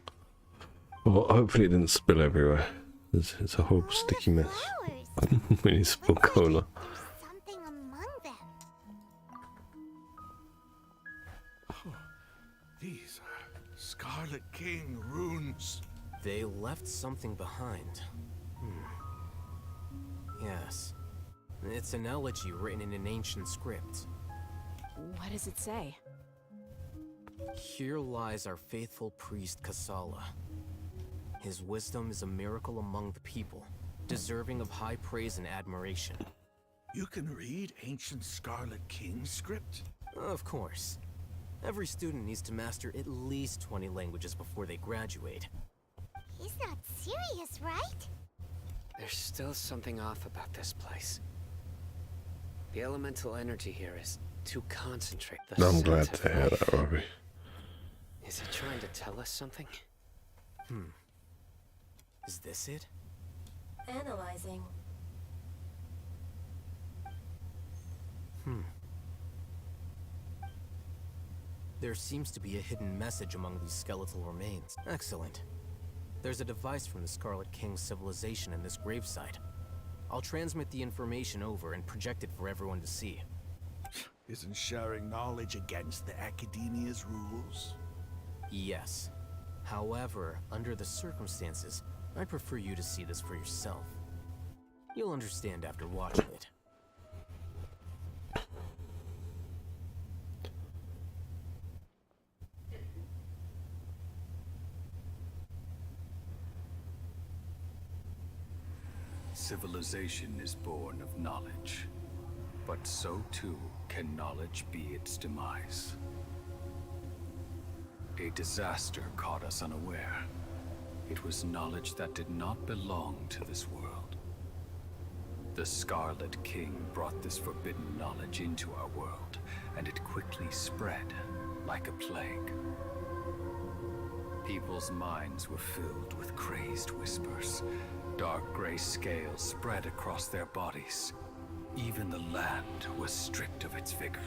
Well, hopefully it didn't spill everywhere. It's a whole sticky mess. Flowers. We need to spill Looks like cola. there's something among them. These are Scarlet King runes. They left something behind. Yes. It's an elegy written in an ancient script. What does it say? Here lies our faithful priest Kasala. His wisdom is a miracle among the people, deserving of high praise and admiration. You can read ancient Scarlet King script? Of course. Every student needs to master at least 20 languages before they graduate. He's not serious, right? There's still something off about this place. The elemental energy here is too concentrated. I'm glad to hear that, Robbie. Is he trying to tell us something? Is this it? Analyzing. There seems to be a hidden message among these skeletal remains. Excellent. There's a device from the Scarlet King's civilization in this gravesite. I'll transmit the information over and project it for everyone to see. Isn't sharing knowledge against the Academia's rules? Yes. However, under the circumstances, I'd prefer you to see this for yourself. You'll understand after watching it. Civilization is born of knowledge, but so too can knowledge be its demise. A disaster caught us unaware. It was knowledge that did not belong to this world. The Scarlet King brought this forbidden knowledge into our world, and it quickly spread like a plague. People's minds were filled with crazed whispers. Dark gray scales spread across their bodies. Even the land was stripped of its vigor.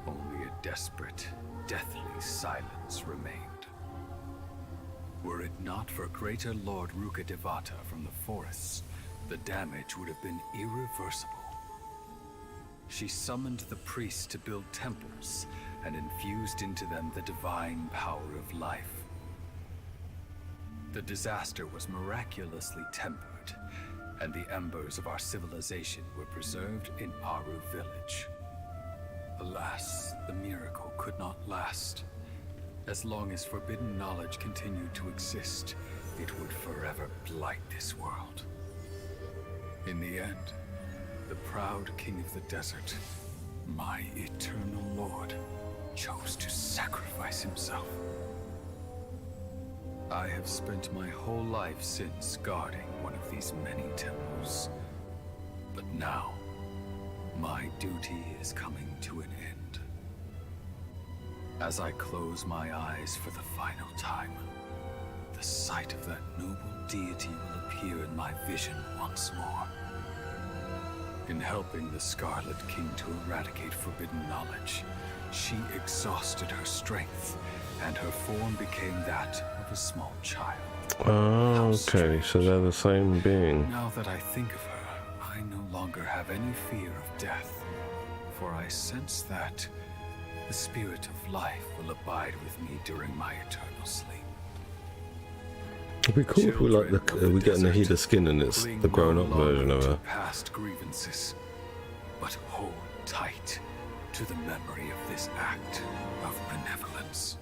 Only a desperate, deathly silence remained. Were it not for greater Lord Rukkhadevata from the forests, the damage would have been irreversible. She summoned the priests to build temples and infused into them the divine power of life. The disaster was miraculously tempered, and the embers of our civilization were preserved in Aru village. Alas, the miracle could not last. As long as forbidden knowledge continued to exist, it would forever blight this world. In the end, the proud king of the desert, my eternal lord, chose to sacrifice himself. I have spent my whole life since guarding one of these many temples. But now, my duty is coming to an end. As I close my eyes for the final time, the sight of that noble deity will appear in my vision once more. In helping the Scarlet King to eradicate forbidden knowledge, she exhausted her strength, and her form became that of a small child. Oh, okay, so they're the same being. Now that I think of her, I no longer have any fear of death, for I sense that the spirit of life will abide with me during my eternal sleep. It'd be cool if we like we get Nahida skin and it's the grown-up version of her. Past grievances, but hold tight to the memory of this act of benevolence.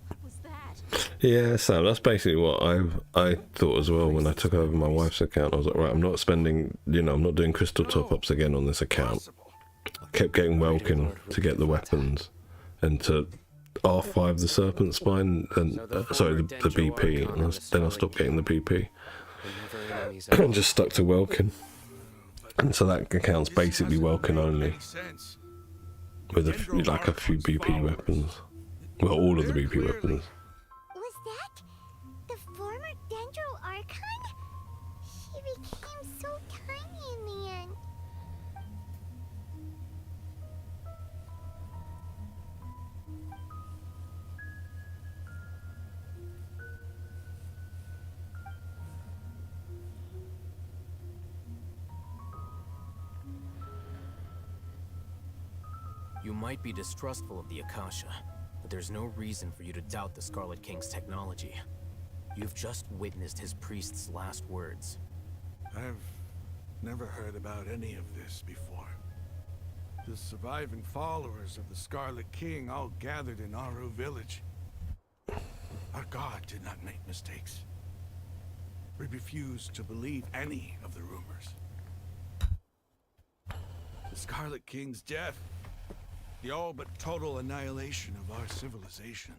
What was that? Yeah, Sam, that's basically what I thought as well when I took over my wife's account. I was like, right, I'm not spending, I'm not doing crystal top-ups again on this account. I kept getting Welkin to get the weapons and to R5 the Serpent Spine, and sorry, the BP, and then I stopped getting the BP and just stuck to Welkin. And so that account's basically Welkin only, with a few BP weapons. Well, all of the BP weapons. Was that the former Dendro Archon? She became so tiny in the end. You might be distrustful of the Akasha, but there's no reason for you to doubt the Scarlet King's technology. You've just witnessed his priest's last words. I've never heard about any of this before. The surviving followers of the Scarlet King all gathered in Aru village. Our god did not make mistakes. We refused to believe any of the rumors. The Scarlet King's death, the all but total annihilation of our civilization.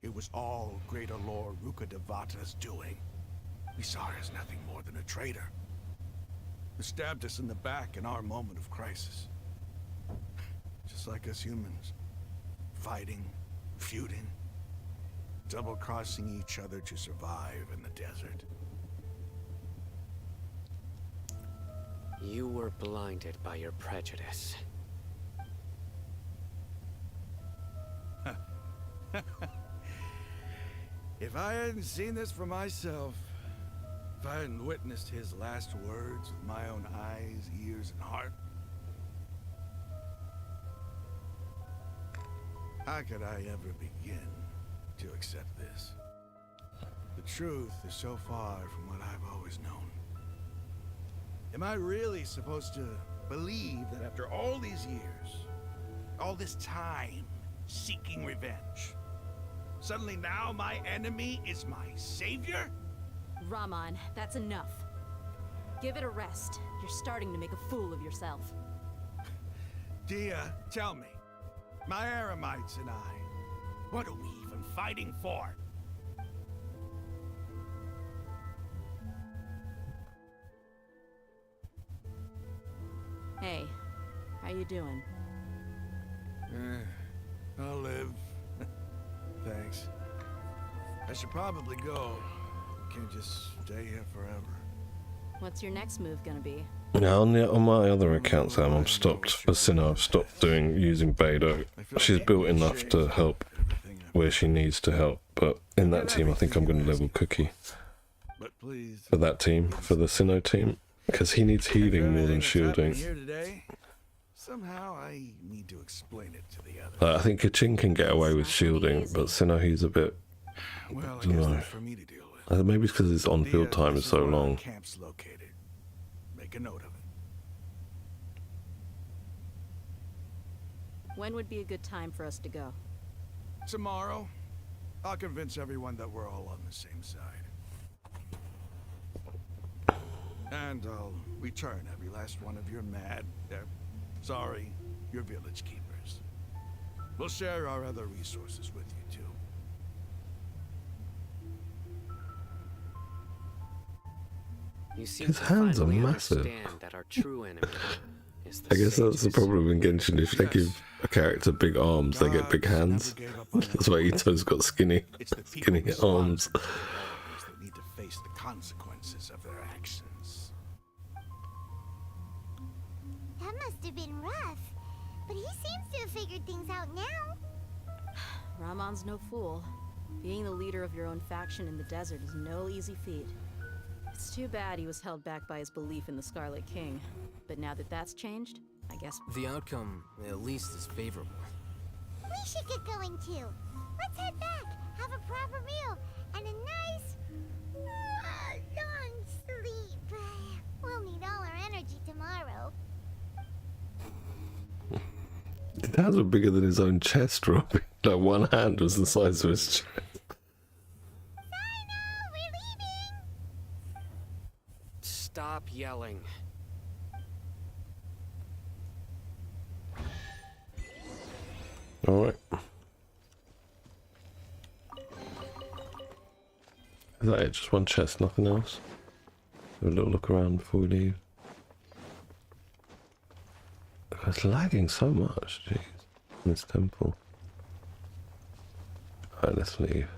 It was all Greater Lord Rukkhadevata's doing. We saw her as nothing more than a traitor, who stabbed us in the back in our moment of crisis. Just like us humans. Fighting, feuding, double-crossing each other to survive in the desert. You were blinded by your prejudice. If I hadn't seen this for myself, if I hadn't witnessed his last words with my own eyes, ears, and heart, how could I ever begin to accept this? The truth is so far from what I've always known. Am I really supposed to believe that after all these years, all this time seeking revenge, suddenly now my enemy is my savior? Raman, that's enough. Give it a rest. You're starting to make a fool of yourself. Dia, tell me, my Aramites and I, what are we even fighting for? Hey, how you doing? I'll live. Thanks. I should probably go. Can't just stay here forever. What's your next move gonna be? Yeah, on my other account, Sam, I've stopped for Sinnoh. I've stopped using Beidou. She's built enough to help where she needs to help, but in that team, I think I'm going to level Cookie But please, for that team, for the Sinnoh team, because he needs healing more than shielding. here today, somehow I need to explain it to the others. I think Kachin can get away with shielding, but Sinnoh, he's a bit. Well, I don't guess know. that's for me to deal with. Maybe it's because his on-field Dia, time this is so where our long. camp's located. Make a note of it. When would be a good time for us to go? Tomorrow, I'll convince everyone that we're all on the same side. And I'll return every last one of your your village keepers. We'll share our other resources with you, too. You seem His to hands are finally massive. understand that our true enemy is the I guess that's the sages. problem in Genshin. If they give a character big arms, they get big hands. Never gave up on That's why Ito's got skinny It's the people arms. responsible for the that need to face the consequences of their actions. That must have been rough. But he seems to have figured things out now. Ramon's no fool. Being the leader of your own faction in the desert is no easy feat. It's too bad he was held back by his belief in the Scarlet King. But now that that's changed, I guess... The outcome, at least, is favorable. We should get going too. Let's head back, have a proper meal, and a nice, long sleep. We'll need all our energy tomorrow. His hands were bigger than his own chest, Robbie. Like one hand was the size of his chest. Sino, we're leaving! Stop yelling. Alright. Is that it? Just one chest, nothing else? Have a little look around before we leave. It's lagging so much, jeez. In this temple. Alright, let's leave.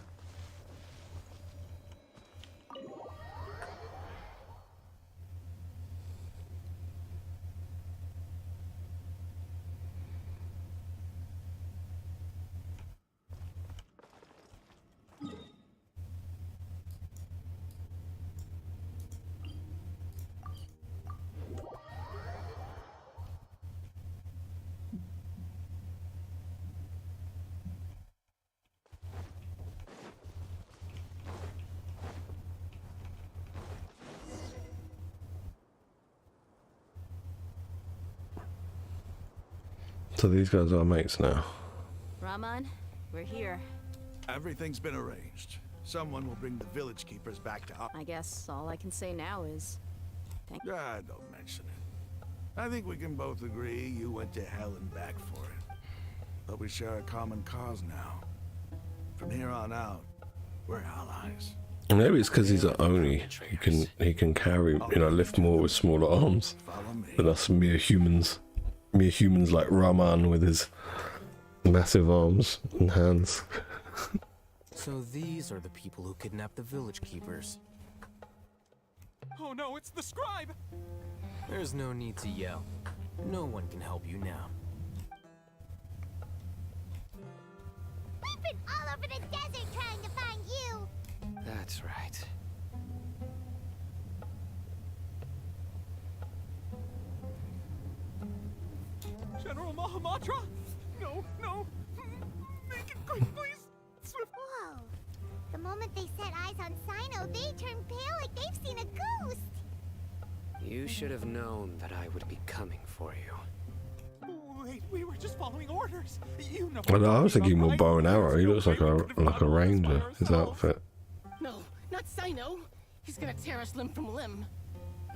So these guys are mates now. Raman, we're here. Everything's been arranged. Someone will bring the village keepers back to us. I guess all I can say now is Don't mention it. I think we can both agree you went to hell and back for it. But we share a common cause now. From here on out, we're allies. Maybe it's because he's an Oni. He can carry, lift more with smaller arms Follow me. than us mere humans. Mere humans like Raman with his massive arms and hands. So these are the people who kidnapped the village keepers. Oh no, it's the scribe! There's no need to yell. No one can help you now. We've been all over the desert trying to find you! That's right. General Mahamatra? No, no. Make it quick, please. Swift. Whoa. The moment they set eyes on Sino, they turn pale like they've seen a ghost! You should have known that I would be coming for you. Wait, we were just following orders. You know. Well, I was thinking more bow and arrow. He looks like a ranger. His outfit. No, not Sino. He's gonna tear us limb from limb.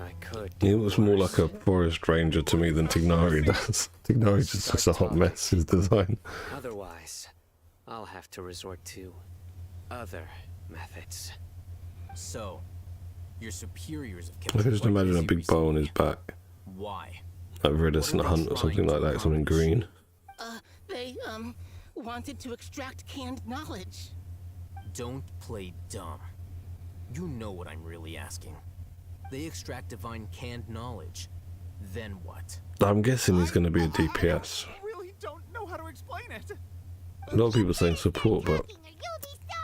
I could. He looks more like a forest ranger to me than Tignari does. Tignari's just a hot mess, his design. Otherwise, I'll have to resort to other methods. So, your superiors have kept I you can just quite imagine a busy big bow on his recently. back. Why? Like Reticent Hunt or something like that, something green. They, wanted to extract canned knowledge. Don't play dumb. You know what I'm really asking. They extract divine canned knowledge. Then what? I'm guessing he's going to be a DPS. I really don't know how to explain it. A lot of people saying support, but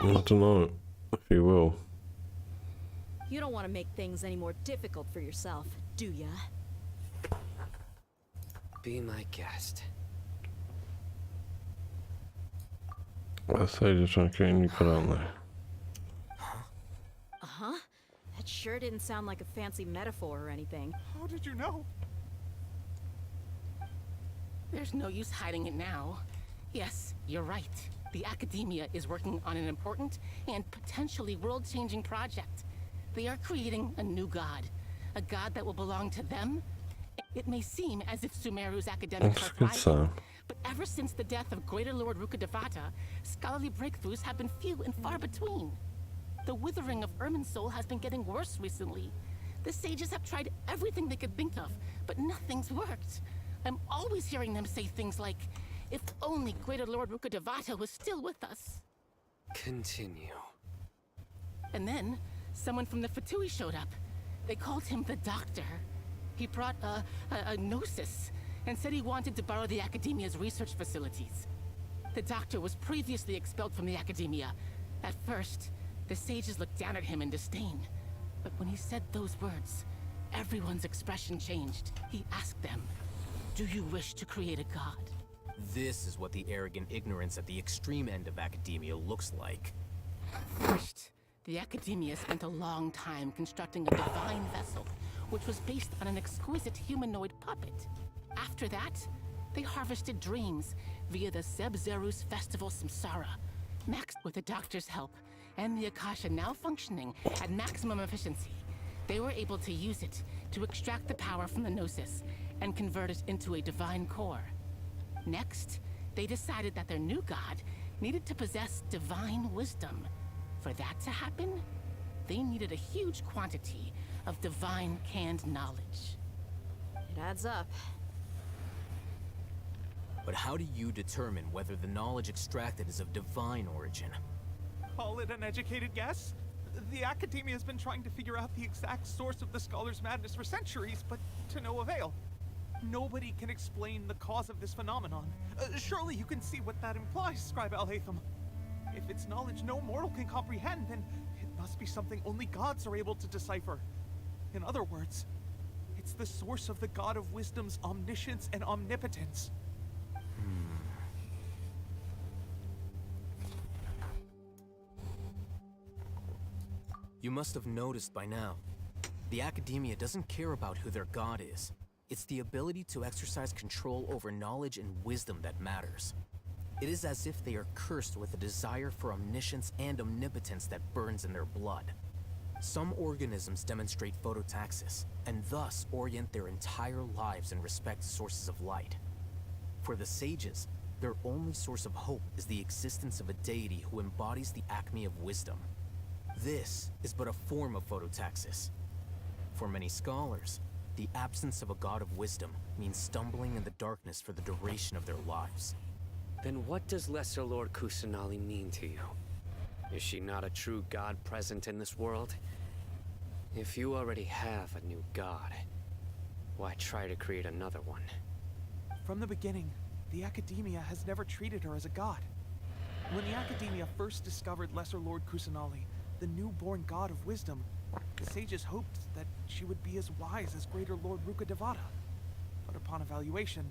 I don't know if he will. you don't want to make things any more difficult for yourself, do ya? Be my guest. I say just trying to get you put on there. Uh-huh. That sure didn't sound like a fancy metaphor or anything. How did you know? There's no use hiding it now. Yes, you're right. The Academia is working on an important and potentially world-changing project. They are creating a new god. A god that will belong to them. It may seem as if Sumeru's academics That's are good thriving, sound. but ever since the death of Greater Lord Rukkhadevata, scholarly breakthroughs have been few and far between. The withering of Irminsul has been getting worse recently. The sages have tried everything they could think of, but nothing's worked. I'm always hearing them say things like, if only Greater Lord Rukkhadevata was still with us. Continue. And then, someone from the Fatui showed up. They called him the Doctor. He brought a gnosis and said he wanted to borrow the Academia's research facilities. The Doctor was previously expelled from the Academia. At first, the sages looked down at him in disdain. But when he said those words, everyone's expression changed. He asked them, do you wish to create a god? This is what the arrogant ignorance at the extreme end of academia looks like. First, the Academia spent a long time constructing a divine vessel, which was based on an exquisite humanoid puppet. After that, they harvested dreams via the Zeb-Zerus Festival Samsara. Max, with the doctor's help, and the Akasha now functioning at maximum efficiency, they were able to use it to extract the power from the Gnosis and convert it into a divine core. Next, they decided that their new god needed to possess divine wisdom. For that to happen, they needed a huge quantity of divine canned knowledge. It adds up. But how do you determine whether the knowledge extracted is of divine origin? Call it an educated guess? The Academia has been trying to figure out the exact source of the Scholar's Madness for centuries, but to no avail. Nobody can explain the cause of this phenomenon. Surely you can see what that implies, Scribe Al-Haytham. If it's knowledge no mortal can comprehend, then it must be something only gods are able to decipher. In other words, it's the source of the God of Wisdom's omniscience and omnipotence. You must have noticed by now. The Academia doesn't care about who their god is. It's the ability to exercise control over knowledge and wisdom that matters. It is as if they are cursed with a desire for omniscience and omnipotence that burns in their blood. Some organisms demonstrate phototaxis, and thus orient their entire lives in respect to sources of light. For the sages, their only source of hope is the existence of a deity who embodies the acme of wisdom. This is but a form of phototaxis. For many scholars, the absence of a god of wisdom means stumbling in the darkness for the duration of their lives. Then what does Lesser Lord Kusanali mean to you? Is she not a true god present in this world? If you already have a new god, why try to create another one? From the beginning, the Academia has never treated her as a god. When the Academia first discovered Lesser Lord Kusanali, the newborn god of wisdom, the sages hoped that she would be as wise as Greater Lord Ruka Devata. But upon evaluation,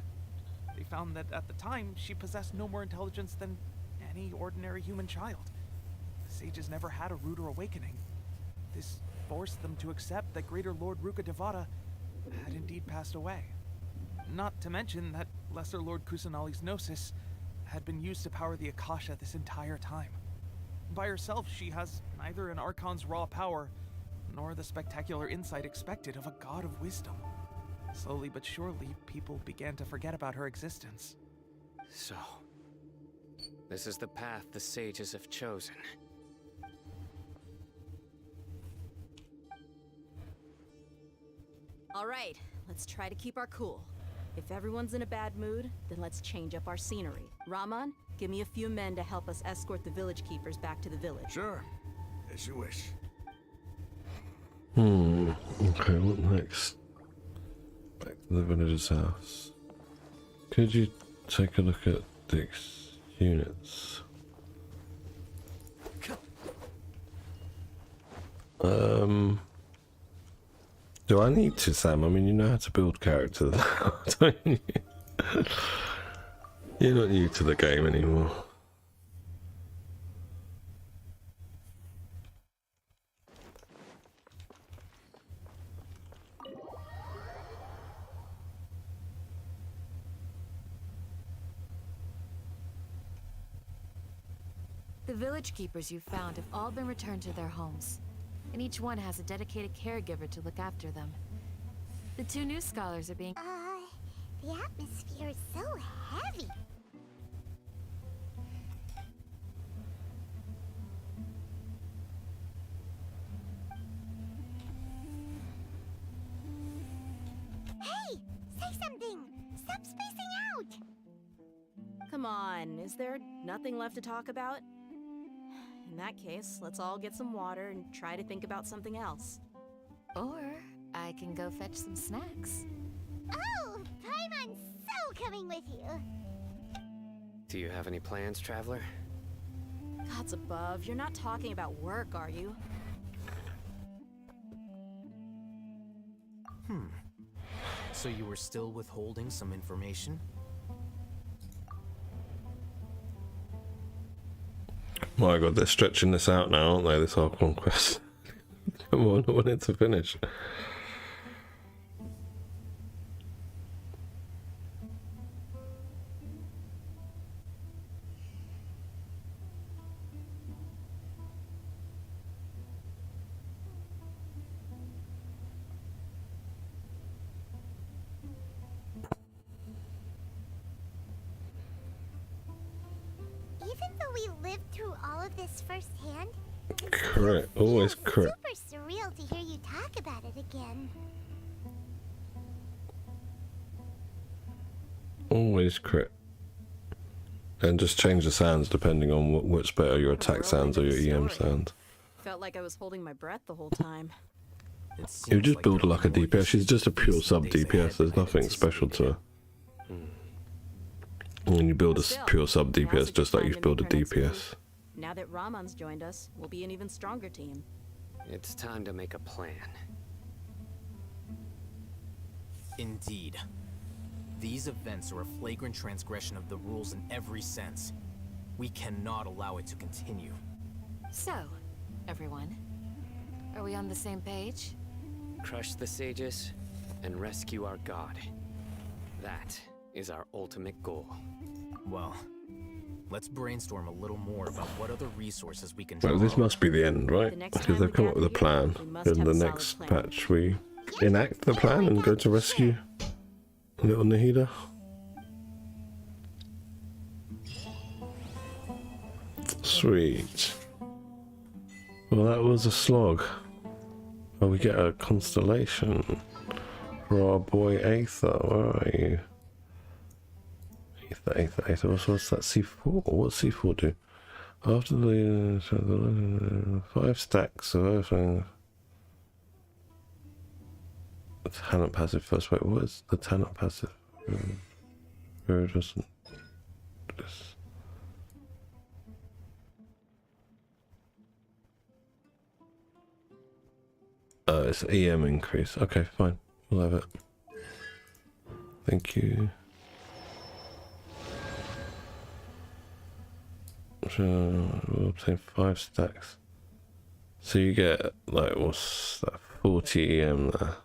they found that at the time, she possessed no more intelligence than any ordinary human child. The sages never had a ruder awakening. This forced them to accept that Greater Lord Ruka Devata had indeed passed away. Not to mention that Lesser Lord Kusanali's Gnosis had been used to power the Akasha this entire time. By herself, she has neither an Archon's raw power, nor the spectacular insight expected of a god of wisdom. Slowly but surely, people began to forget about her existence. So, this is the path the sages have chosen. All right, let's try to keep our cool. If everyone's in a bad mood, then let's change up our scenery. Rahman, give me a few men to help us escort the village keepers back to the village. Sure, as you wish. Okay, what next? Back to the villager's house. Could you take a look at Dick's units? Do I need to, Sam? I mean, you know how to build characters, don't you? You're not new to the game anymore. The village keepers you found have all been returned to their homes, and each one has a dedicated caregiver to look after them. The two new scholars are being... The atmosphere is so heavy. Hey! Say something! Stop spacing out! Come on, is there nothing left to talk about? In that case, let's all get some water and try to think about something else. Or I can go fetch some snacks. Oh! Paimon's so coming with you! Do you have any plans, Traveler? Gods above, you're not talking about work, are you? So you were still withholding some information? My god, they're stretching this out now, aren't they? This Archon quest. Come on, I want it to finish. Even though we lived through all of this firsthand, Correct, always feels correct. super surreal to hear you talk about it again. Always crit. And just change the sounds depending on what's better, your attack sounds or your EM sounds. Felt like I was holding my breath the whole time. It seems You just like build her there'll like a be more DPS, she's just a pure issues sub in the days ahead DPS, there's than I nothing special to her. When you build a Still, pure sub now's a DPS good just like time you've to built a meet our next DPS. move. Now that Ramon's joined us, we'll be an even stronger team. It's time to make a plan. Indeed. These events are a flagrant transgression of the rules in every sense. We cannot allow it to continue. So, everyone, are we on the same page? Crush the sages and rescue our god. That is our ultimate goal. Well, let's brainstorm a little more about what other resources we can draw. Well, this must be the end, right? The next Because time they've we come up with a gather plan. here, we must In have the a solid next plan. patch, we enact the plan and go to rescue little Nahida. Sweet. Well, that was a slog. Oh, we get a constellation for our boy Aether. Where are you? Aether. What's that? C4? What's C4 do? After the 5 stacks of everything. The talent passive first. Wait, what is the talent passive? Where doesn't this? It's EM increase. Okay, fine. We'll have it. Thank you. So we'll obtain 5 stacks. So you get like what's that? 40 EM there.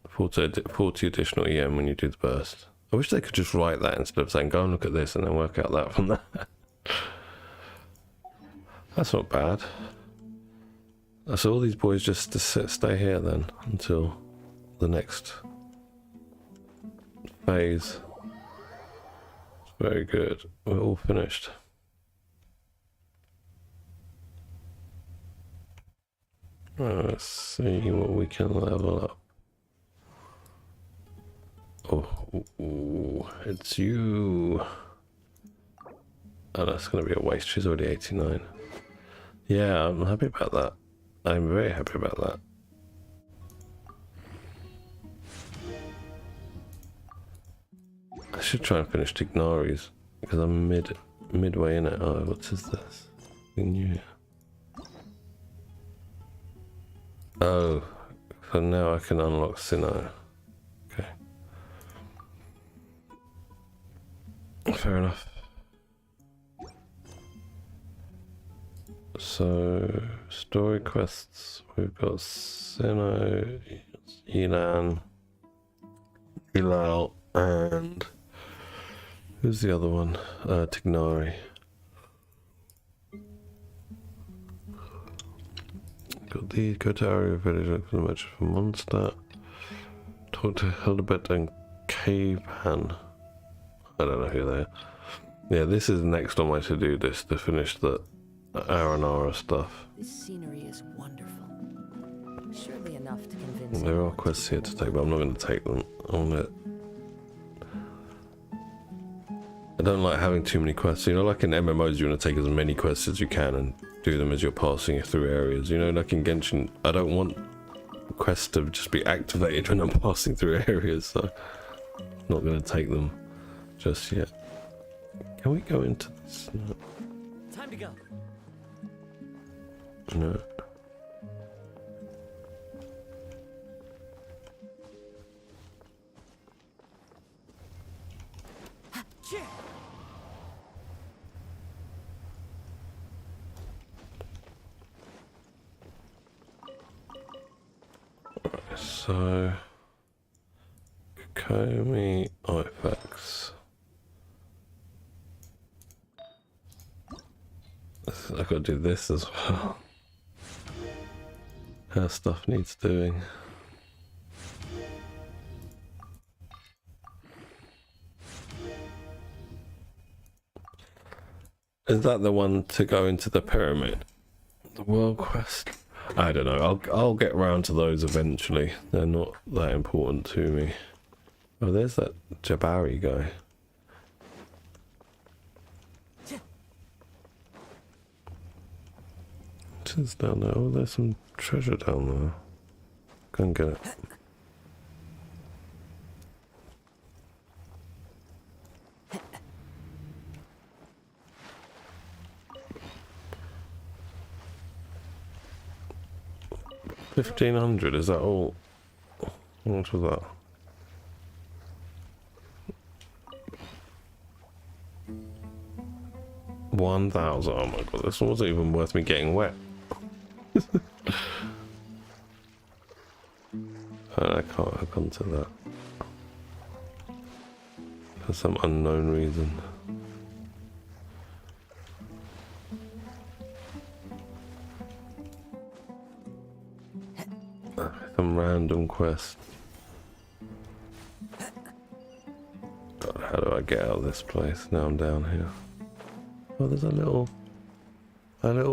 40 additional EM when you do the burst. I wish they could just write that instead of saying go and look at this and then work out that from that. That's not bad. So all these boys just to stay here then until the next phase. Very good. We're all finished. Right, let's see what we can level up. Oh, ooh, it's you. Oh, that's going to be a waste. She's already 89. Yeah, I'm happy about that. I'm very happy about that. I should try and finish Tignari's because I'm midway in it. Oh, what is this? Something new. Oh, so now I can unlock Sinnoh. Okay. Fair enough. So, story quests. We've got Sinnoh, Elan, Ilal, and who's the other one? Tignari. Got these. Go to area village, look for the merchant for Mondstadt. Talk to Hildebert and Cavehan. I don't know who they are. Yeah, this is next on my to-do list to finish the Aranara stuff. This scenery is wonderful. Surely enough to convince There are anyone quests to here to take, but I'm not going to take them. I don't like having too many quests. You know, like in MMOs, you want to take as many quests as you can and do them as you're passing through areas. You know, like in Genshin, I don't want quests to just be activated when I'm passing through areas, so I'm not going to take them just yet. Can we go into this? No. Time to go. No. So, Komi Ifex. I've got to do this as well. Her stuff needs doing. Is that the one to go into the pyramid? The world quest? I don't know. I'll get round to those eventually. They're not that important to me. Oh, there's that Jabari guy. What is down there? Oh, there's some treasure down there. Go and get it. $1,500, is that all? How much was that? $1,000. Oh my god, this wasn't even worth me getting wet. I can't hook onto that. For some unknown reason. Some random quest. God, how do I get out of this place? Now I'm down here. Oh, there's a little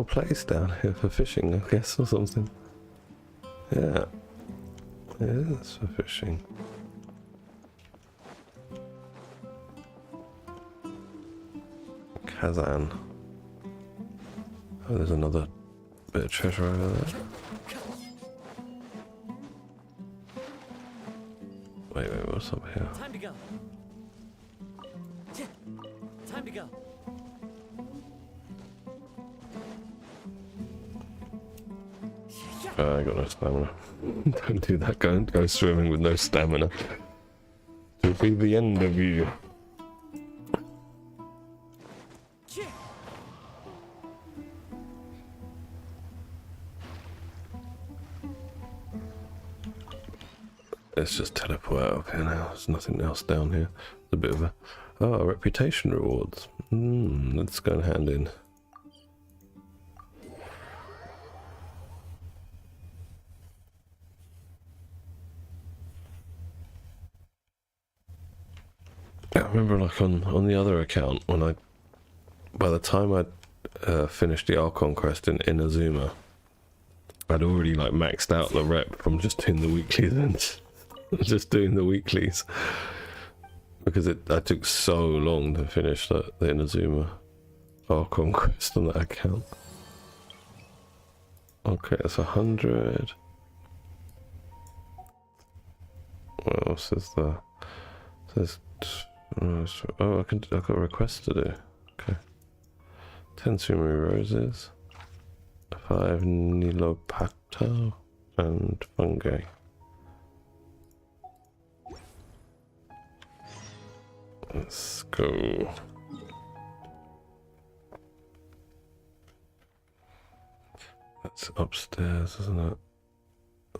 place down here for fishing, I guess, or something. Yeah, it is for fishing. Kazan. Oh, there's another bit of treasure over there. Wait, what's up here? Time to go. Time to go. I got no stamina. Don't do that. Go swimming with no stamina. It'll be the end of you. Let's just teleport out of here now. There's nothing else down here. It's a bit of a... Oh, reputation rewards. Let's go and hand in. I remember, like, on the other account, when by the time I'd finished the Archon quest in Inazuma, I'd already, like, maxed out the rep from just doing the weeklies and just doing the weeklies. Because I took so long to finish the Inazuma Archon quest on that account. Okay, that's 100. What else is there? There's... Oh, I've got a request to do. Okay. 10 Sumeri Roses, 5 Nilopacto, and fungi. Let's go. That's upstairs, isn't it?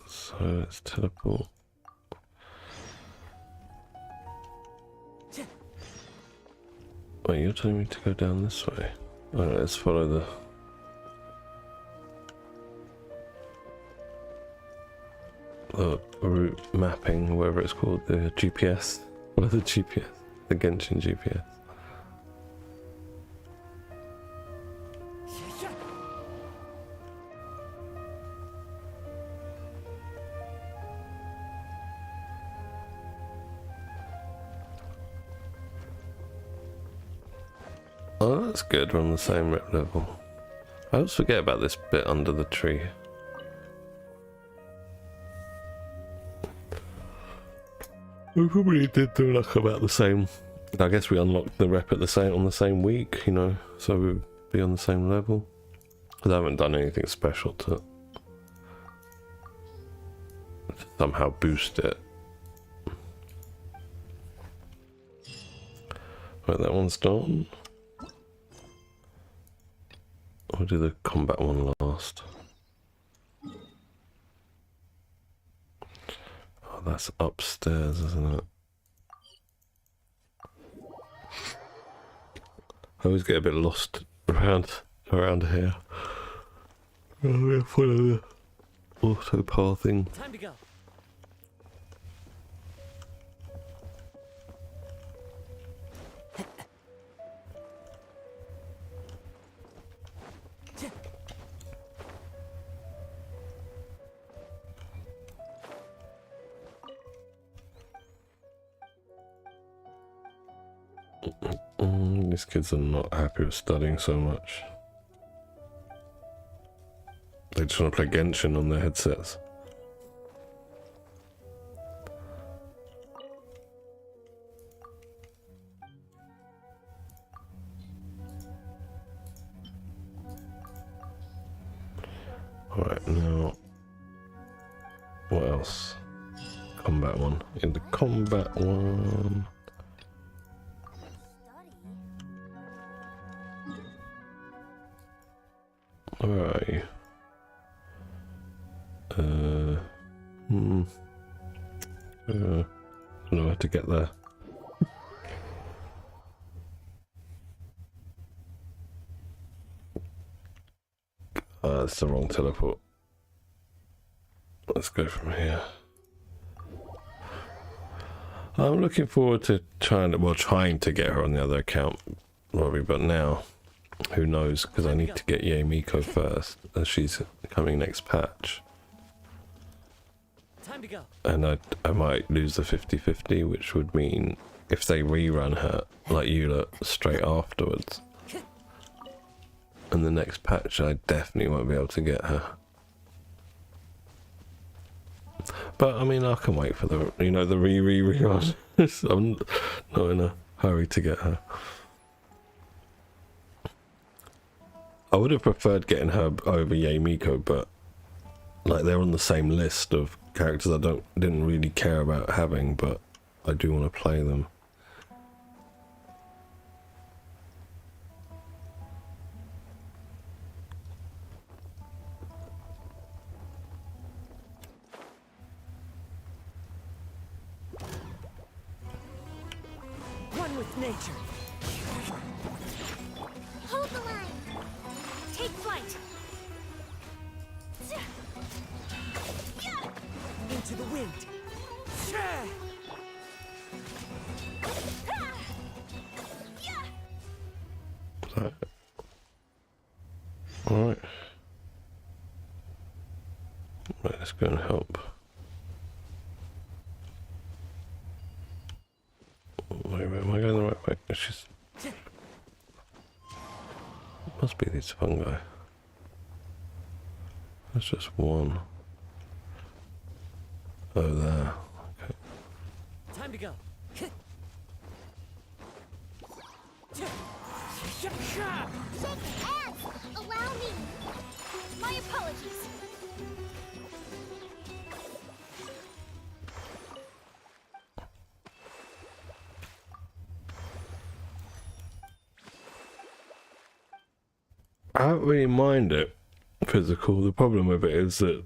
So let's teleport. Wait, you're telling me to go down this way? Alright, let's follow the route mapping, whatever it's called, the GPS. What are the GPS? The Genshin GPS. Oh, that's good, we're on the same rep level. I always forget about this bit under the tree. We probably did do like about the same. I guess we unlocked the rep at on the same week, you know, so we'd be on the same level. Because I haven't done anything special to somehow boost it. Right, that one's done. We'll do the combat one last. that's upstairs, isn't it? I always get a bit lost around here. Oh, follow the auto pathing. Time to go. These kids are not happy with studying so much. They just want to play Genshin on their headsets. Alright, now what else? Combat one. In the combat one. Where are you? I don't know how to get there. That's the wrong teleport. Let's go from here. I'm looking forward to trying to get her on the other account, Robbie, but now, who knows, because I need to get Yae Miko first, as she's coming next patch. Time to go. And I might lose the 50-50, which would mean if they rerun her, like Eula, straight afterwards, and the next patch I definitely won't be able to get her. But I mean, I can wait for the the rerun. I'm not in a hurry to get her. I would have preferred getting her over Yae Miko, but like they're on the same list of characters I didn't really care about having, but I do want to play them. One with nature. Hold the line. Take flight. Into the wind. Alright. Right, let's go and help. Wait, am I going the right way? She's... Must be these fungi. That's just one. Oh, there. Okay. Time to go. Shake hands! Allow me! My apologies. I don't really mind it physical. The problem with it is that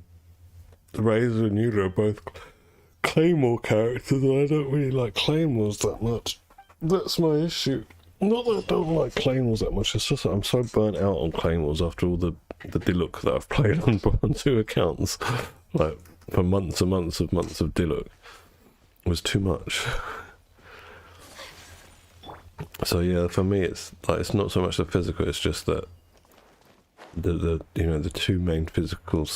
Razor and Yuda are both Claymore characters, and I don't really like Claymores that much. That's my issue. Not that I don't like Claymores that much, it's just that I'm so burnt out on Claymores after all the Diluc that I've played on 2 accounts. Like, for months and months of Diluc. It was too much. So yeah, for me it's like, it's not so much the physical, it's just that the 2 main physical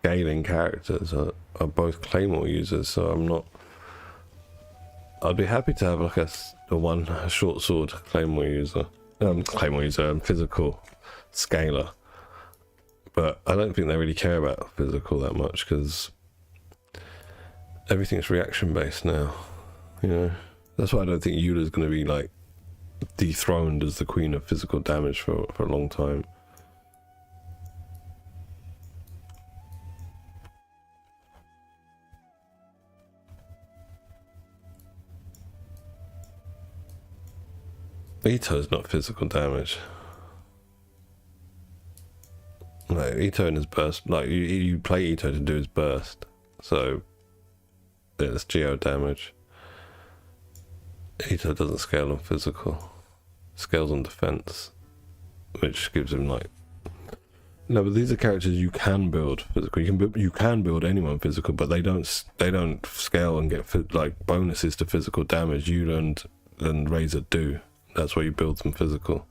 scaling characters are both Claymore users, so I'd be happy to have like a short sword Claymore user, physical scaler, but I don't think they really care about physical that much because everything's reaction based now, That's why I don't think Eula's going to be like dethroned as the queen of physical damage for a long time. Ito's not physical damage. Like, Ito in his burst, like, you play Ito to do his burst, so It's geo damage. Ito doesn't scale on physical. Scales on defense, which gives him like. No, but these are characters you can build physical. You can build anyone physical, but they don't scale and get like bonuses to physical damage. You and Razor do. That's why you build them physical.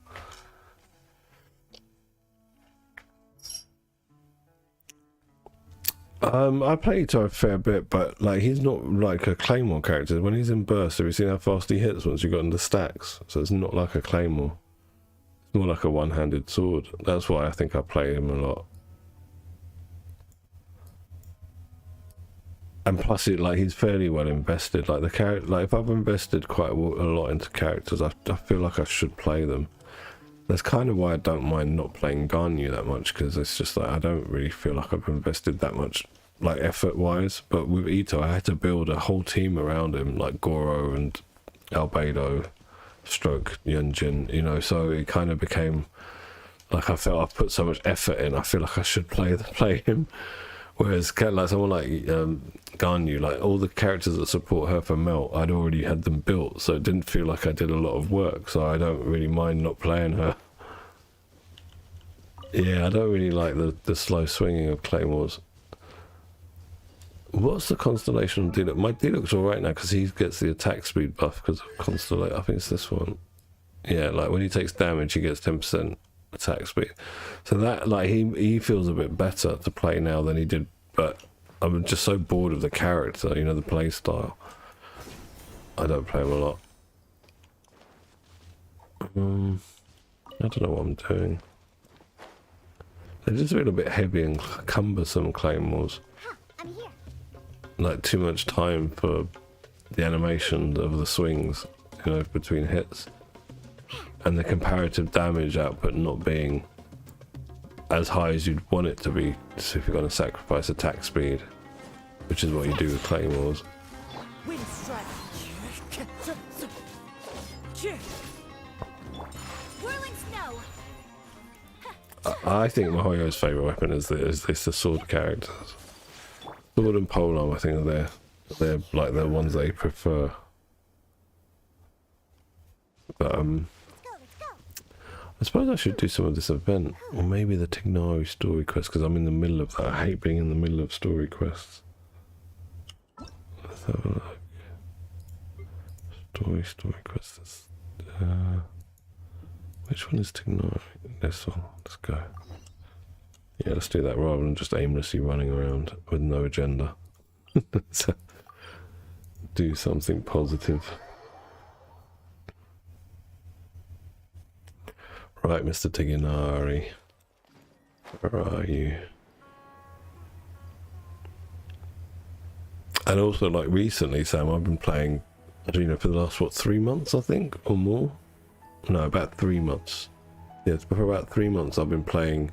I play Ito a fair bit, but like he's not like a Claymore character. When he's in burst, have you seen how fast he hits once you got into stacks? So it's not like a Claymore. It's more like a one-handed sword. That's why I think I play him a lot. And plus, he's fairly well invested. Like the character, like if I've invested quite a lot into characters, I feel like I should play them. That's kind of why I don't mind not playing Ganyu that much, because it's just like I don't really feel like I've invested that much, like effort-wise. But with Ito, I had to build a whole team around him, like Goro and Albedo, stroke Yunjin, you know. So it kind of became like I felt I've put so much effort in. I feel like I should play him. Whereas like someone like Ganyu, like all the characters that support her for Melt, I'd already had them built, so it didn't feel like I did a lot of work, so I don't really mind not playing her. Yeah, I don't really like the slow swinging of Claymores. What's the Constellation on Diluc? My Diluc's alright now because he gets the attack speed buff because of Constellation. I think it's this one. Yeah, like when he takes damage, he gets 10% attack speed. So that, like, he feels a bit better to play now than he did, but I'm just so bored of the character, you know, the play style. I don't play him a lot. I don't know what I'm doing. They just feel a bit heavy and cumbersome, Claymores. I'm here. Like too much time for the animation of the swings, you know, between hits. And the comparative damage output not being as high as you'd want it to be, so if you're going to sacrifice attack speed, which is what you do with Claymores. Wind strike. Whirling snow. I think Mihoyo's favourite weapon is the sword characters. Sword and polearm, I think they're like the ones they prefer. But I suppose I should do some of this event, or maybe the Tignari story quest, because I'm in the middle of that. I hate being in the middle of story quests. Let's have a look. Story quests. Which one is Tignari? This one. Let's go. Yeah, let's do that rather than just aimlessly running around with no agenda. So, do something positive. Right, Mr. Tignari. Where are you? And also, like, recently, Sam, I've been playing, you know, for the last, what, 3 months, I think, or more? No, about 3 months. Yes, for about 3 months I've been playing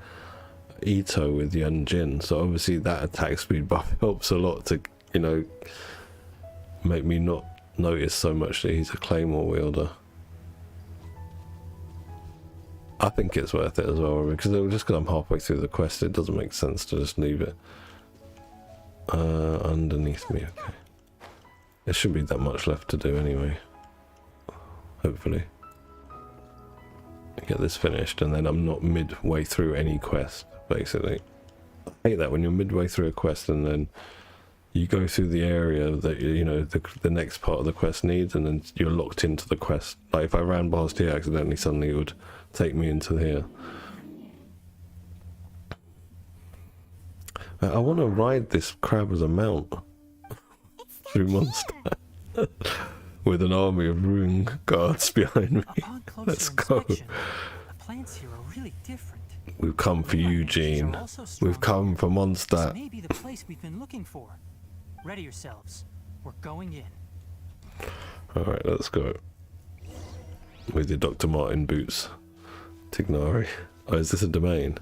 Ito with Yunjin, so obviously that attack speed buff helps a lot to, you know, make me not notice so much that he's a Claymore wielder. I think it's worth it as well, because just because I'm halfway through the quest, it doesn't make sense to just leave it underneath me. Okay, there shouldn't be that much left to do anyway. Hopefully, get this finished, and then I'm not midway through any quest. Basically, I hate that when you're midway through a quest and then you go through the area that you know the next part of the quest needs, and then you're locked into the quest. Like if I ran past here accidentally, suddenly it would take me into here. I want to ride this crab as a mount through Mondstadt with an army of ruined guards behind me. Let's go. The plants here are really different. We've come for you, Gene. We've come for Mondstadt. This may be the place we've been looking for. Ready yourselves. We're going in. Alright, let's go. With your Dr. Martin boots. Tignari. Oh, is this a domain?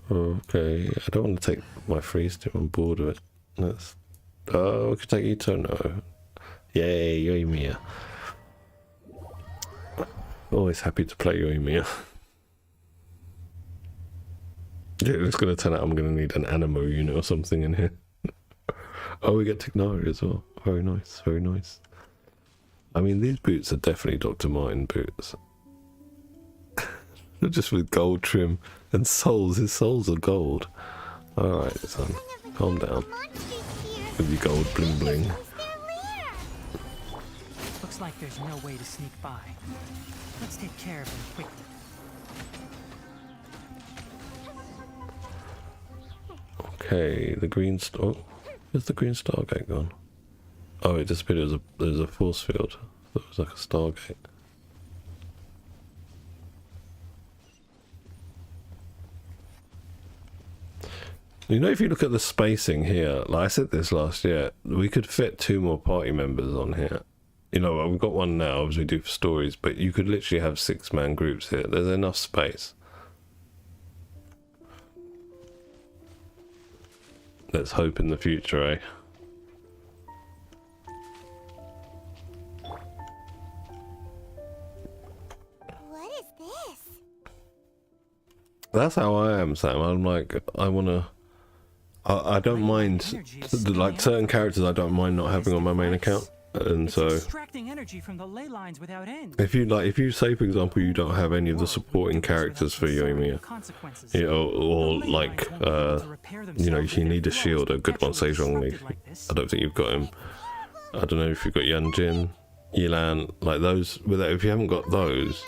Okay, I don't want to take my freeze team on board with it. Let's... Oh, we could take Ito now. Yay, Yoimiya. Always happy to play Yoimiya. Yeah, it's going to turn out I'm going to need an animo unit or something in here. Oh, we get Tignari as well. Very nice, very nice. I mean, these boots are definitely Dr. Martin boots. Just with gold trim and soles. His soles are gold. Alright, son. Calm down. With your gold bling bling. Looks like there's no way to sneak by. Let's take care of them quickly. Okay, the green star. Oh, where's the green Stargate gone? Oh, it disappeared. There's a force field. It was like a Stargate. You know, if you look at the spacing here, like I said this last year, we could fit 2 more party members on here. You know, we've got one now as we do for stories, but you could literally have 6-man groups here. There's enough space. Let's hope in the future, eh? What is this? That's how I am, Sam. I'm like, I wanna... I don't mind, like, certain characters I don't mind not having on my main account. And so, Extracting energy from the ley lines without end. if you say, for example, you don't have any of the supporting characters for Yoimiya, you know, or like, you know, if you need a shield, a good one, Sejong. I don't think you've got him. I don't know if you've got Yanjin, Yilan, like those. If you haven't got those,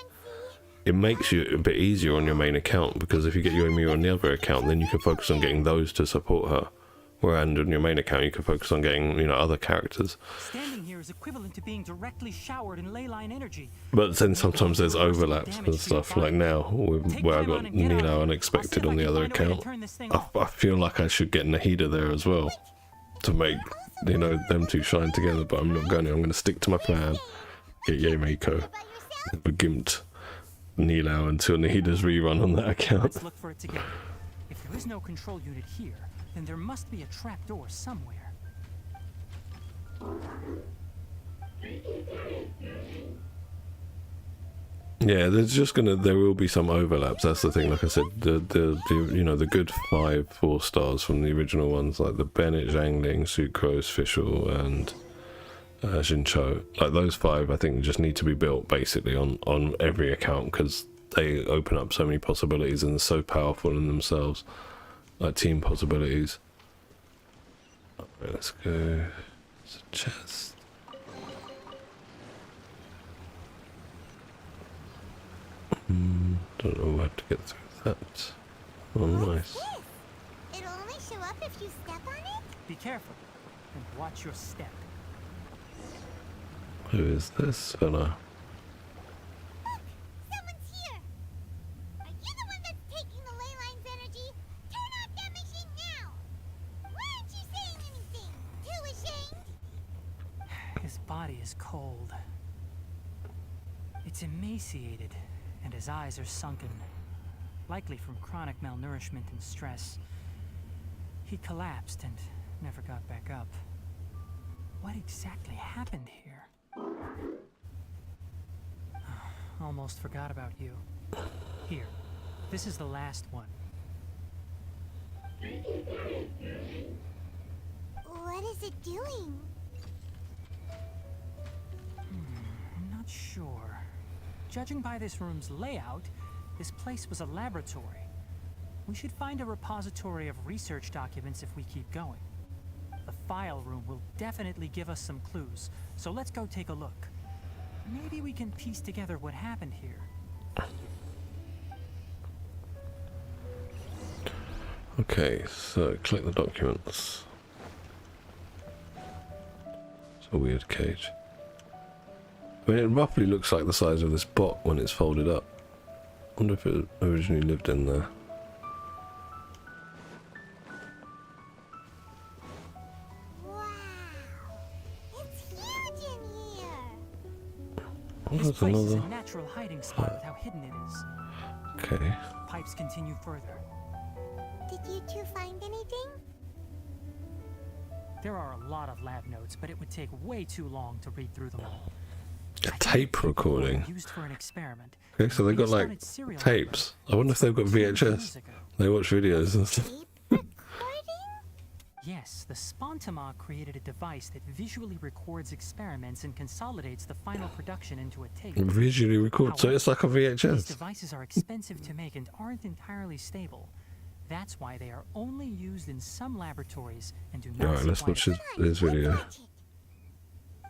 it makes you a bit easier on your main account, because if you get Yoimiya on the other account, then you can focus on getting those to support her. Whereas on your main account, you can focus on getting, you know, other characters. Standing here is equivalent to being directly showered in ley line energy. But then sometimes there's overlaps and stuff, like now, where I got Nino Unexpected on the other account. I feel like I should get Nahida there as well, to make, you know, them two shine together, but I'm not going to. I'm going to stick to my plan, get Yemeiko, but gimped Nilo until Nahida's rerun on that account. Let's look for it together. If there is no control unit here, then there must be a trapdoor somewhere. Yeah, there will be some overlaps. That's the thing. Like I said, the you know, the good 5 4-stars from the original ones, like the Bennett, Zhangling, Sucrose, Fischl, and Jincho. Like those 5, I think just need to be built basically on every account, because they open up so many possibilities and they're so powerful in themselves, like team possibilities. Alright, let's go. It's a chest. Don't know how to get through that. Oh, nice. It'll only show up if you step on it? Be careful and watch your step. Who is this fella? Look! Someone's here! Are you the one that's taking the ley line's energy? Turn off that machine now! Why aren't you saying anything? Too ashamed? His body is cold. It's emaciated, and his eyes are sunken, likely from chronic malnourishment and stress. He collapsed and never got back up. What exactly happened here? Almost forgot about you. Here, this is the last one. What is it doing? I'm not sure. Judging by this room's layout, this place was a laboratory. We should find a repository of research documents if we keep going. The file room will definitely give us some clues, so let's go take a look. Maybe we can piece together what happened here. Okay, so click the documents. It's a weird cage. I mean, it roughly looks like the size of this bot when it's folded up. I wonder if it originally lived in there. Oh, This there's place is another. a natural hiding spot with how hidden it is. Okay. Pipes continue further. Did you two find anything? There are a lot of lab notes, but it would take way too long to read through them all. A tape recording. Used for an experiment. Okay, so they got like Started serializing tapes. I wonder if they've got VHS. They watch videos and stuff. Tape recording? Yes, the Spontamog created a device that visually records experiments and consolidates the final production into a tape. Visually record, so it's like a These VHS. devices are expensive to make and aren't entirely stable. That's why they are only used in some laboratories and do not Alright, let's supply watch them. his video. Watch it.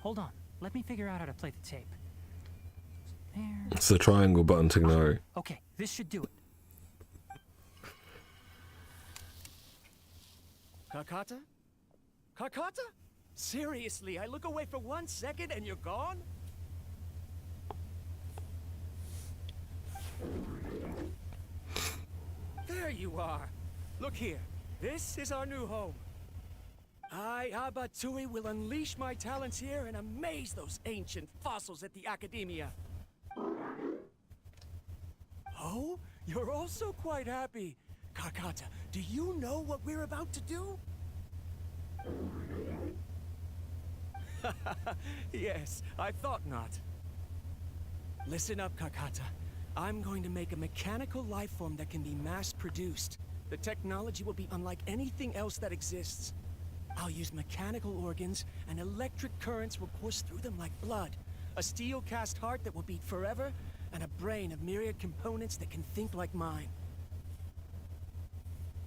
Hold on, let me figure out how to play the tape. There. It's the triangle button to ignore. Okay, this should do it. Kakata? Kakata? Seriously, I look away for 1 second and you're gone? There you are. Look here. This is our new home. I, Abatui, will unleash my talents here and amaze those ancient fossils at the Academia. Oh, you're also quite happy. Kakata, do you know what we're about to do? Yes, I thought not. Listen up, Kakata. I'm going to make a mechanical life form that can be mass-produced. The technology will be unlike anything else that exists. I'll use mechanical organs, and electric currents will course through them like blood. A steel-cast heart that will beat forever, and a brain of myriad components that can think like mine.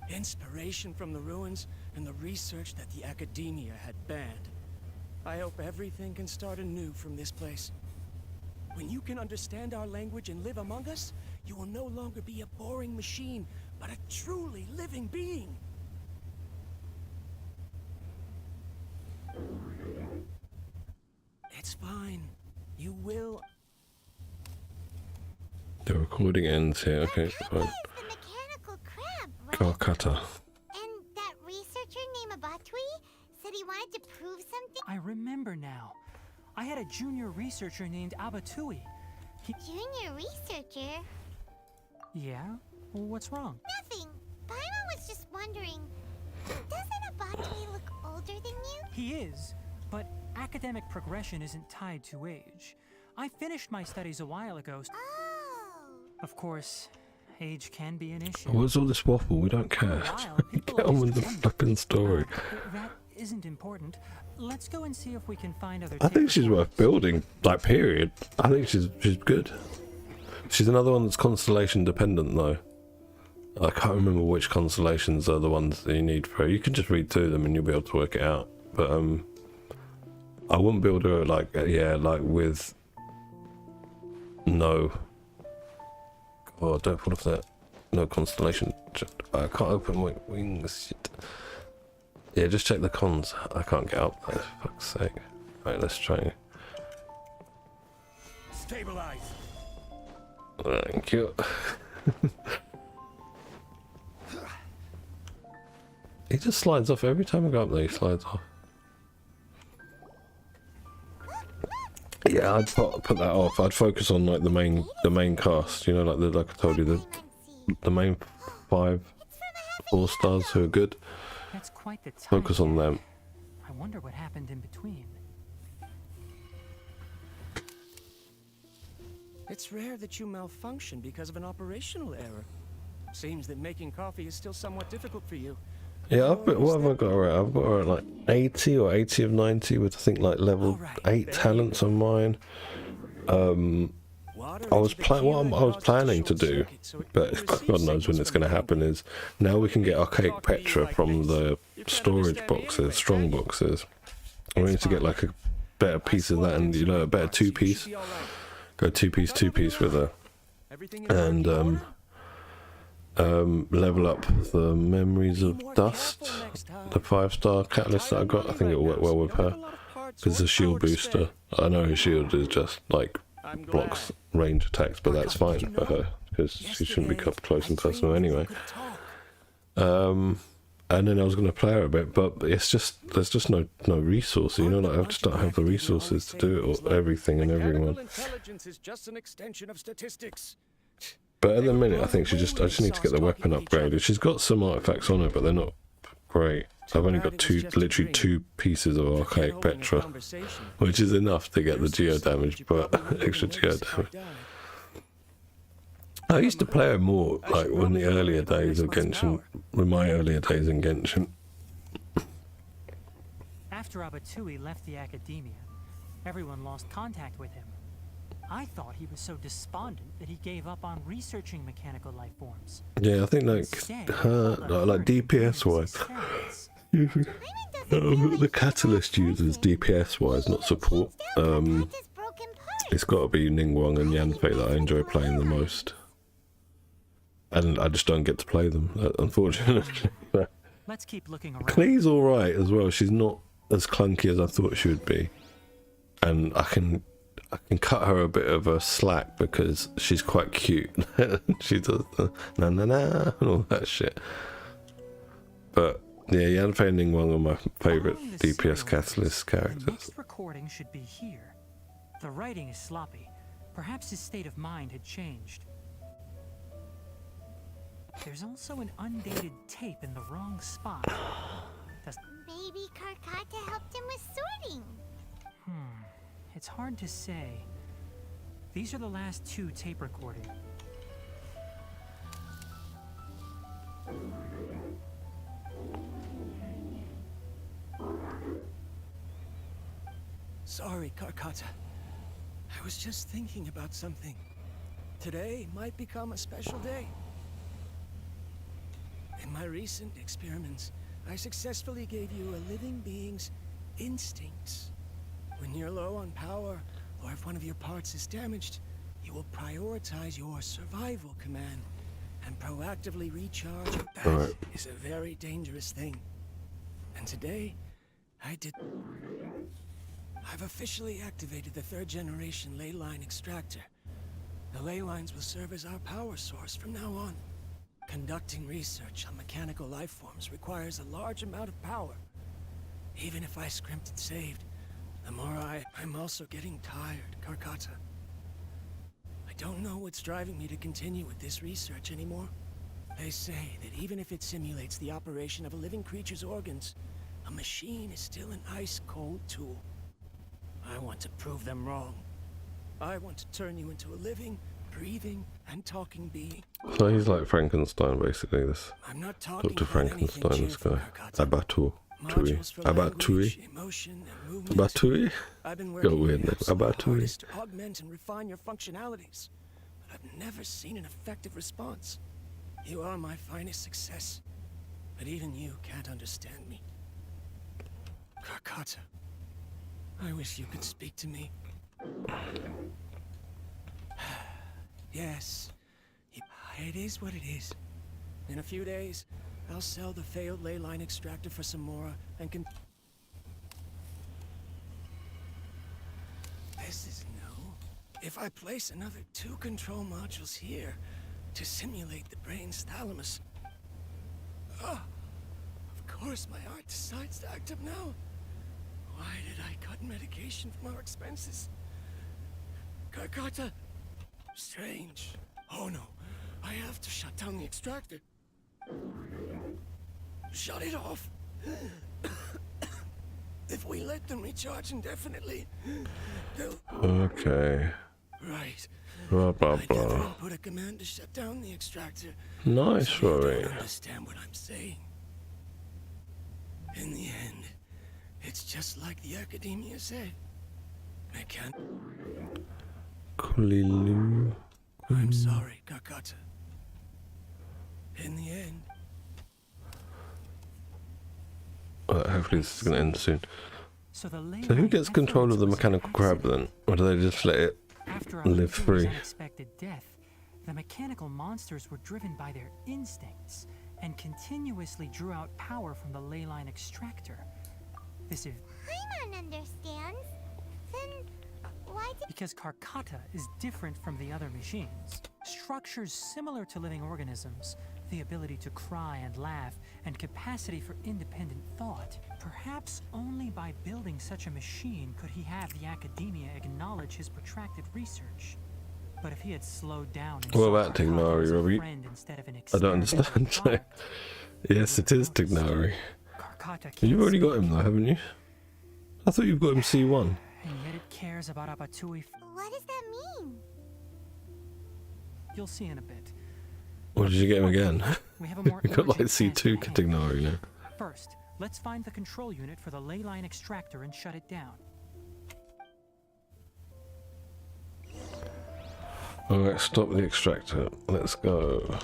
Inspiration from the ruins and the research that the Academia had banned. I hope everything can start anew from this place. When you can understand our language and live among us, you will no longer be a boring machine, but a truly living being. It's fine. You will. The recording ends here. Okay, fine. Kakata is the mechanical crab, right? Calcutta. And that researcher named Abatui said he wanted to prove something? I remember now. I had a junior researcher named Abatui. Junior researcher? Yeah? Well, what's wrong? Nothing. Paimon was just wondering, doesn't Abatui look older than you? He is, but academic progression isn't tied to age. I finished my studies a while ago. Oh. Of course, age can be an issue. What's all this waffle? We don't For a care. while, people Get on always with the wondered. fucking story. That isn't important. Let's go and see if we can find other. I think tape she's worth recordings. building. Like, period. I think she's good. She's another one that's constellation dependent, though. I can't remember which constellations are the ones that you need for her. You can just read through them and you'll be able to work it out. But I wouldn't build her like with no. Oh, don't fall off that. No constellation. I can't open my wings. Shit. Yeah, just check the cons. I can't get up. For fuck's sake. Right, let's try. Stabilize. Thank you. He just slides off every time I go up there. He slides off. Yeah, I'd put that off. I'd focus on like the main cast. You know, like I told you, the main 4 stars who are good. That's quite the time. Focus on them. I wonder what happened in between. It's rare that you malfunction because of an operational error. Seems that making coffee is still somewhat difficult for you. Yeah, what have I got her at? I've got her at like 80 or 80 of 90 with I think like level 8 talents on mine. I was planning to do, but God knows when it's going to happen, is now we can get archaic Petra from the storage boxes, strong boxes. We need to get like a better piece of that, and you know, a better 2-piece. Go 2-piece with her, and level up the memories of dust, the 5-star catalyst that I got. I think it'll work well with her because the shield booster. I know her shield is just like blocks range attacks, but that's fine for her because she shouldn't be up close and personal anyway. And then I was going to play her a bit, but it's just there's just no resources, you know. Like I just don't have the resources to do it, or everything and everyone. Intelligence is just an extension of statistics. But at the minute, I think I just need to get the weapon upgraded. She's got some artifacts on her, but they're not great. I've only got literally two pieces of archaic Petra, which is enough to get the geo damage, but extra geo damage. I used to play her more, like, in the earlier days of Genshin, with my earlier days in Genshin. After Abatui left the academia, everyone lost contact with him. I thought he was so despondent that he gave up on researching mechanical life forms. Yeah, I think like DPS wise, the Catalyst users DPS wise, not support. It's got to be Ningguang and Yanfei that I enjoy playing the most, and I just don't get to play them, unfortunately. Let's keep looking around. Klee's all right as well. She's not as clunky as I thought she would be, and I can cut her a bit of a slack because she's quite cute. She does the na na na and all that shit. But yeah, Yanfei and Ningguang are my favourite DPS Catalyst characters. The next recording should be here. The writing is sloppy. Perhaps his state of mind had changed. There's also an undated tape in the wrong spot. Maybe Karkata helped him with sorting. It's hard to say. These are the last 2 tape recordings. Sorry, Karkata. I was just thinking about something. Today might become a special day. In my recent experiments, I successfully gave you a living being's instincts. When you're low on power, or if one of your parts is damaged, you will prioritize your survival command and proactively recharge. That is a very dangerous thing. And today, I've officially activated the 3rd generation ley line extractor. The ley lines will serve as our power source from now on. Conducting research on mechanical life forms requires a large amount of power. Even if I scrimped and saved, the more I'm also getting tired, Karkata. I don't know what's driving me to continue with this research anymore. They say that even if it simulates the operation of a living creature's organs, a machine is still an ice-cold tool. I want to prove them wrong. I want to turn you into a living, breathing, and talking being. So he's like Frankenstein, basically, this I'm not talking Dr. Frankenstein, this guy. Abatui. Got a weird name. Abatui. To augment and refine your functionalities, but I've never seen an effective response. You are my finest success, but even you can't understand me. Karkata, I wish you could speak to me. Yes, it is what it is. In a few days, I'll sell the failed ley line extractor for some more and can... This is new. If I place another 2 control modules here to simulate the brain's thalamus... of course my heart decides to act up now. Why did I cut medication from our expenses? Karkata! Strange. Oh no, I have to shut down the extractor. Shut it off. If we let them recharge indefinitely, they'll... Okay. Right. Blah, blah, I never blah. put a command to shut down the extractor. Nice, So you Rory. don't understand what I'm saying. In the end, it's just like the academia said. I can't... Kulilu. I'm sorry, Karkata. In the end... Hopefully this is going to end soon. So who gets control of the mechanical crab then? Or do they just let it live free? Unexpected death, the mechanical monsters were driven by their instincts and continuously drew out power from the ley line extractor. This is... Paimon understands. Then why did... Because Karkata is different from the other machines. Structures similar to living organisms, the ability to cry and laugh, and capacity for independent thought. Perhaps only by building such a machine could he have the academia acknowledge his protracted research. But if he had slowed down and What saw about Karkata Tignari, as a Robbie? friend instead of an I don't experimental understand. product, Yes, it is Tignari. Kakata can't You've already speak, got him though, haven't you? I thought you've got him C1. and yet it cares about Abatui. What does that mean? You'll see in a bit. Or did you get him again? We have a more We've got like urgent task C2 at hand. category now. First, let's find the control unit for the ley line extractor and shut it down. Alright, stop the extractor. Let's go.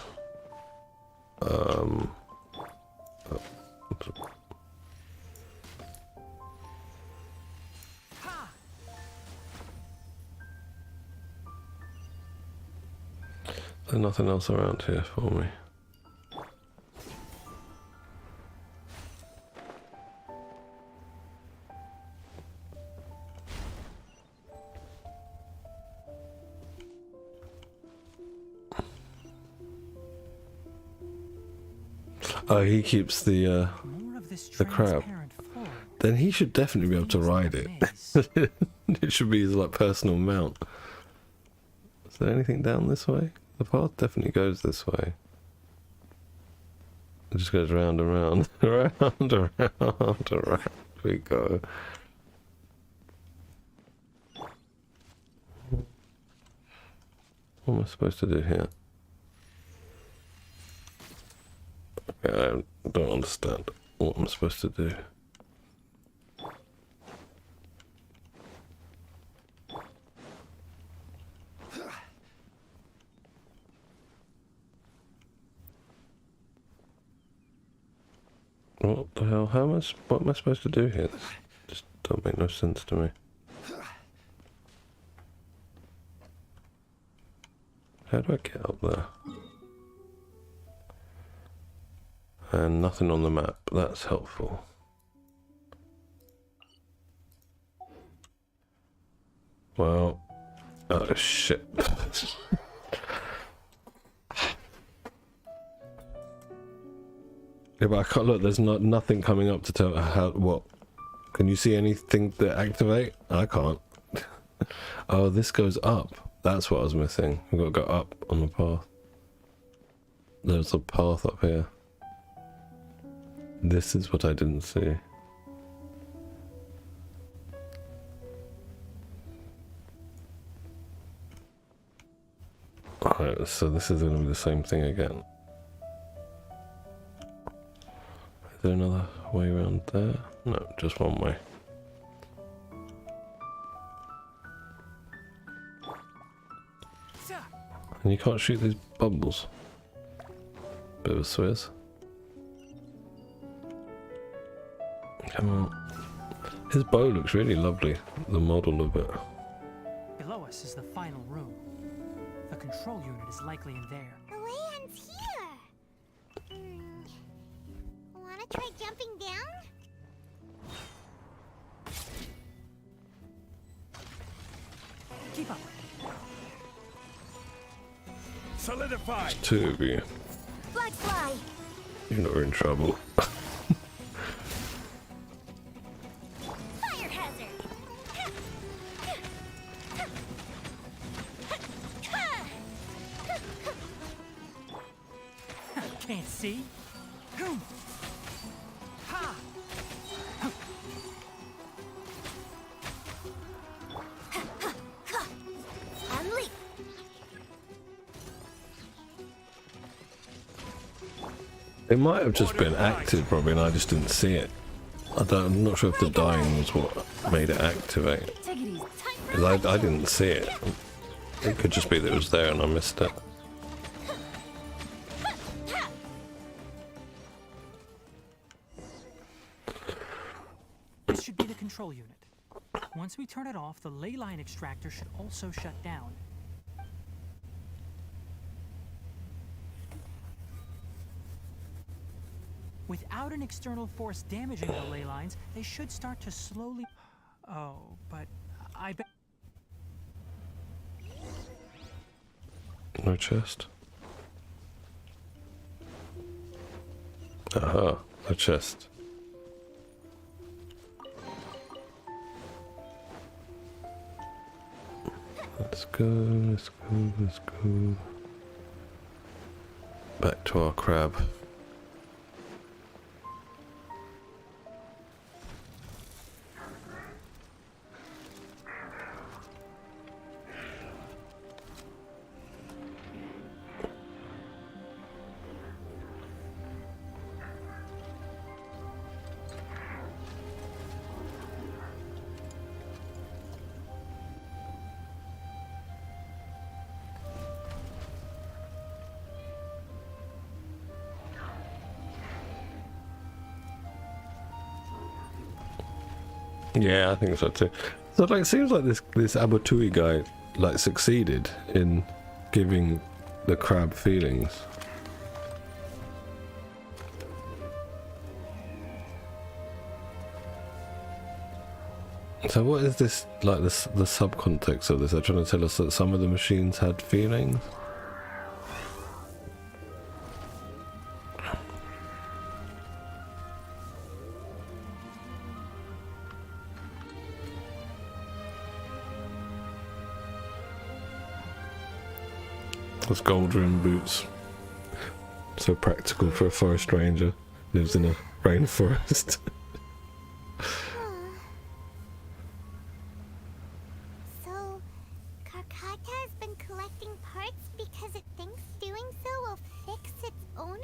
There's nothing else around here for me. Oh, he keeps the More of this crab. transparent foil. Then he should definitely be able to Things ride like it. this. It should be his like personal mount. Is there anything down this way? The path definitely goes this way. It just goes round and round, round and round and round we go. What am I supposed to do here? Okay, I don't understand what I'm supposed to do. What the hell? What am I supposed to do here? This just don't make no sense to me. How do I get up there? And nothing on the map. That's helpful. Well, oh shit. Yeah, but I can't look. There's nothing coming up to tell how. What? Can you see anything that activate? I can't. Oh, this goes up. That's what I was missing. We've got to go up on the path. There's a path up here. This is what I didn't see. Alright, so this is going to be the same thing again. Is there another way around there? No, just one way. And you can't shoot these bubbles. Bit of a Swiss. Come on. His bow looks really lovely, the model of it. Below us is the final room. The control unit is likely in there. The land's here. Wanna try jumping down? Keep up. Solidify. Two of you. Blood fly. You're not in trouble. Fire hazard. Can't see. Ha! Unleash. It might have just been active, probably, and I just didn't see it. I'm not sure if the dying was what made it activate. Take it easy. Because I didn't see it. It could just be that it was there and I missed it. This should be the control unit. Once we turn it off, the ley line extractor should also shut down. Without an external force damaging the ley lines, they should start to slowly... Oh, but I bet... No chest. Aha, a chest. Let's go, let's go, let's go. Back to our crab. Yeah, I think so too. So like, it seems like this Abatui guy like succeeded in giving the crab feelings. So what is this, like the subcontext of this? They're trying to tell us that some of the machines had feelings? Those gold rimmed boots. So practical for a forest ranger. Lives in a rainforest. So, Karkata has been collecting parts because it thinks doing so will fix its owner?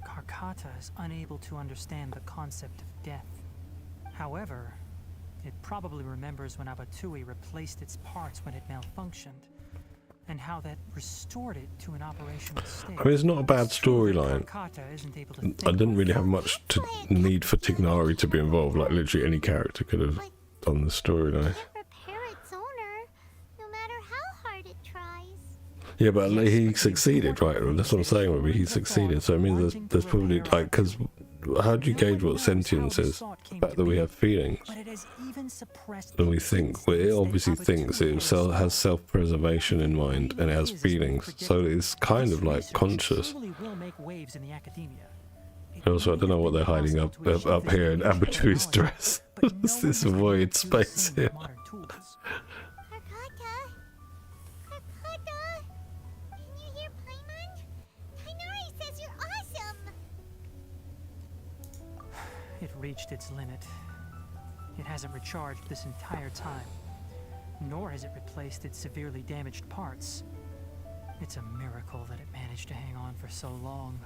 Karkata is unable to understand the concept of death. However, it probably remembers when Abatui replaced its parts when it malfunctioned, and how that restored it to an operational state. I mean, it's not a bad It's true that storyline. Karkata isn't able to I think didn't or really have feel. much need for Tignari to be involved. Like, literally any character could have done the storyline. Can't repair its owner, no matter how hard it tries. Yeah, but he succeeded, right? That's what I'm saying, Ruby. He succeeded. So it means there's probably, like, because how do you gauge what sentience is? The fact that we have feelings. But it has even suppressed And we think, well, it obviously thinks it has self-preservation in mind and it has feelings. So it's kind of like conscious. Also, I don't know what they're hiding up here in Abatui's dress. It's this void space here. Karkata? Karkata? Can you hear Paimon? Tighnari says you're awesome! It reached its limit. It hasn't recharged this entire time, nor has it replaced its severely damaged parts. It's a miracle that it managed to hang on for so long.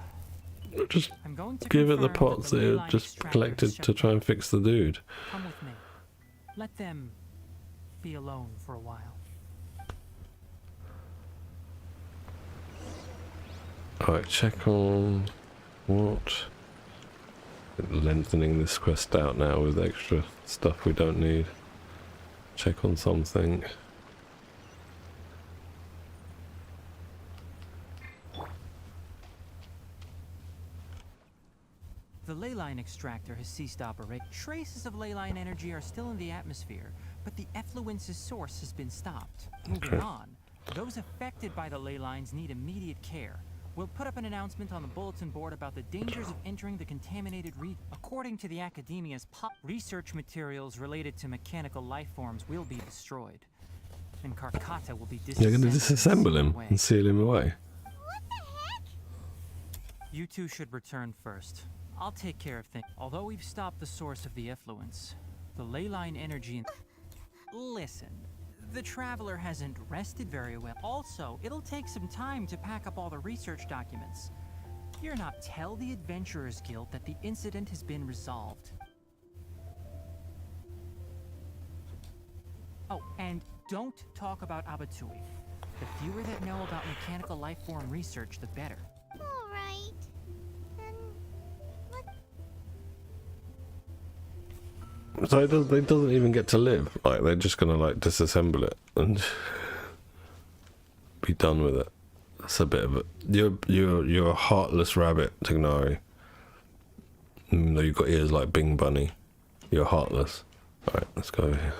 Just I'm going to give it the confirm pots that that the it ley line just extractor collected is to shut try and down. fix the dude. Come with me. Let them be alone for a while. Alright, check on what? Lengthening this quest out now with extra stuff we don't need. Check on something. The ley line extractor has ceased operation. Traces of ley line energy are still in the atmosphere, but the effluence's source has been stopped. Moving on, those affected by the ley lines need immediate care. We'll put up an announcement on the bulletin board about the dangers of entering the contaminated region. According to the Academia's research materials related to mechanical life forms will be destroyed. And Karkata will be You're going to disassemble him away. and seal him away. What the heck? You two should return first. I'll take care of things. Although we've stopped the source of the effluence, the ley line energy... Listen, the Traveler hasn't rested very well. Also, it'll take some time to pack up all the research documents. You're not tell the Adventurers Guild that the incident has been resolved. Oh, and don't talk about Abatui. The fewer that know about mechanical life form research, the better. Alright. Then, what? So it doesn't even get to live. Like, they're just going to, like, disassemble it and be done with it. That's a bit of a... You're a heartless rabbit, Tignari. Even though you've got ears like Bing Bunny. You're heartless. Alright, let's go here.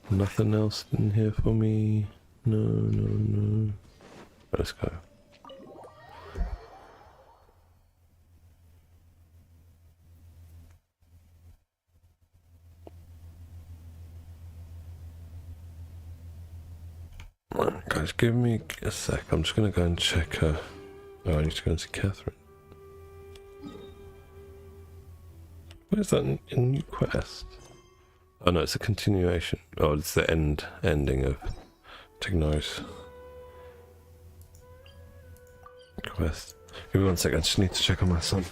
Nothing else in here for me. No. Let's go. Right, guys, give me a sec. I'm just going to go and check her. Oh, I need to go and see Catherine. Where's that new quest? Oh no, it's a continuation. Oh, it's the ending of Tignari's quest. Give me 1 second, I just need to check on my son.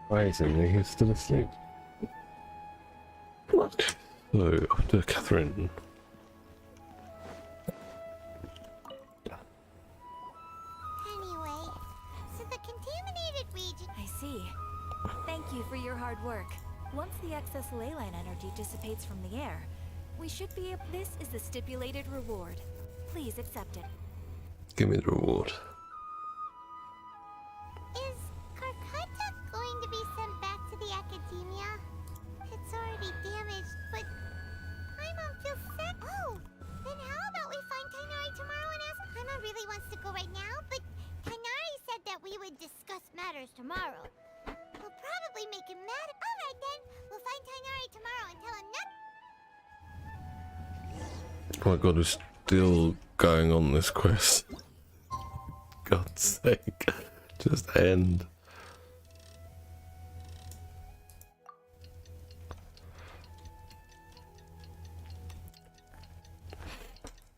Surprisingly, he's still asleep. So, after Catherine. Anyway, so the contaminated region. I see. Thank you for your hard work. Once the excess ley line energy dissipates from the air, we should be able. This is the stipulated reward. Please accept it. Give me the reward. Is Karkata going to be sent back to the academia? It's already damaged, but Paimon feels sick. Oh, then how about we find Tainari tomorrow and ask? Paimon really wants to go right now, but Tainari said that we would discuss matters tomorrow. We'll probably make him mad. All right then, we'll find Tainari tomorrow and tell him nothing. Oh my god, we're still going on this quest. God's sake, just end.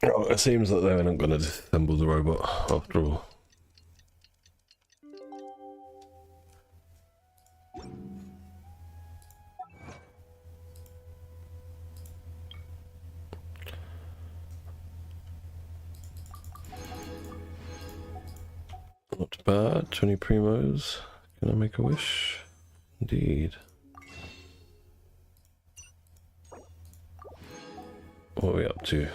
Oh, it seems that they're not going to disassemble the robot after all. Not bad. 20 primos. Can I make a wish? Indeed. What are we up to?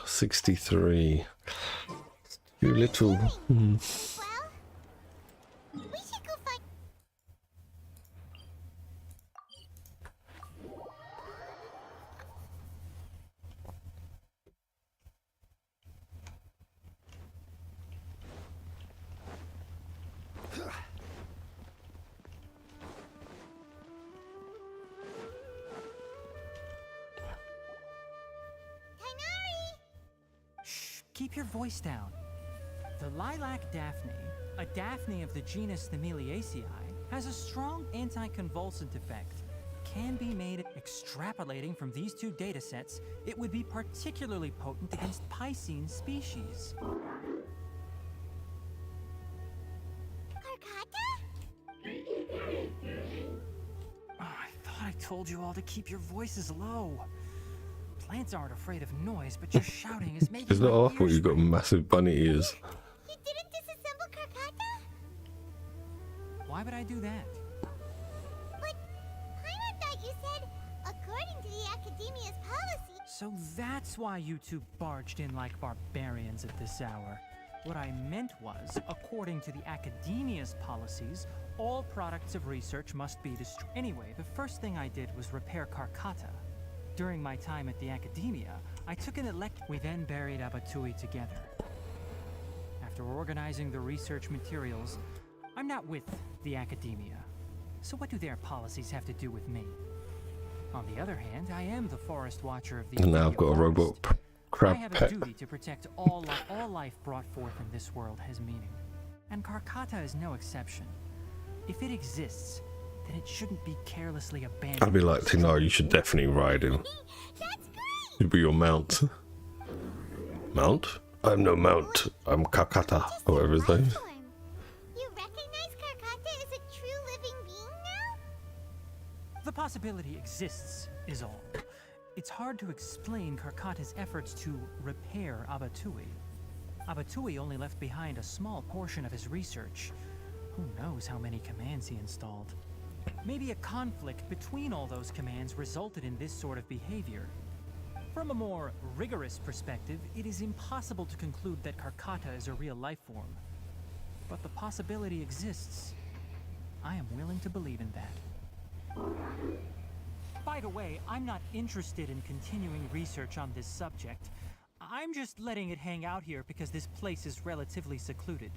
63. Too little. Well, we should go find. Shh, keep your voice down. The lilac daphne, a daphne of the genus Thameliaceae, has a strong anticonvulsant effect. Can be made. Extrapolating from these two datasets, it would be particularly potent against Piscine species. Karkata? Oh, I thought I told you all to keep your voices low. Plants aren't afraid of noise, but your shouting is making It's not my awful, ears you've got ring. massive bunny ears. You didn't disassemble Karkata? Why would I do that? But Paimon thought you said, according to the academia's policy. So that's why you two barged in like barbarians at this hour. What I meant was, according to the academia's policies, all products of research must be destroyed. Anyway, the first thing I did was repair Karkata. During my time at the academia, I took an We then buried Abatui together. After organizing the research materials, I'm not with the academia. So what do their policies have to do with me? On the other hand, I am the forest watcher of the And now I've got a forest. robot I crab have pet. a duty to protect all life brought forth in this world has meaning. And Karkata is no exception. If it exists, then it shouldn't be carelessly abandoned. I'd be like, no, you should definitely ride him. That's great! You'd be your mount. Mount? I'm no mount. I'm Kakata, or whatever his name is. Life form. You recognize Karkata as a true living being now? The possibility exists, is all. It's hard to explain Karkata's efforts to repair Abatui. Abatui only left behind a small portion of his research. Who knows how many commands he installed? Maybe a conflict between all those commands resulted in this sort of behavior. From a more rigorous perspective, it is impossible to conclude that Karkata is a real life form. But the possibility exists. I am willing to believe in that. By the way, I'm not interested in continuing research on this subject. I'm just letting it hang out here because this place is relatively secluded.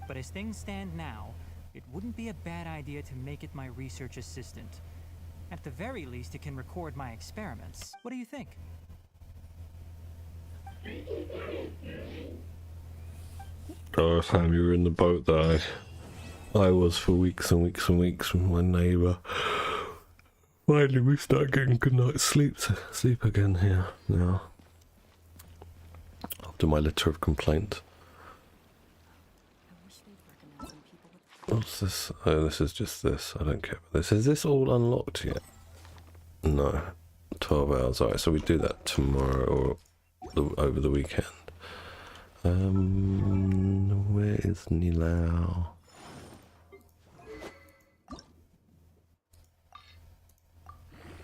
But as things stand now, it wouldn't be a bad idea to make it my research assistant. At the very least, it can record my experiments. What do you think? Oh, Sam, you were in the boat that I was for weeks and weeks and weeks with my neighbour. Finally, we start getting good night's sleep again here now. After my letter of complaint. I wish they'd recognize some people with What's this? Oh, this is just this. I don't care about this. Is this all unlocked yet? No. 12 hours. Alright, so we do that tomorrow or over the weekend. Where is Nilau?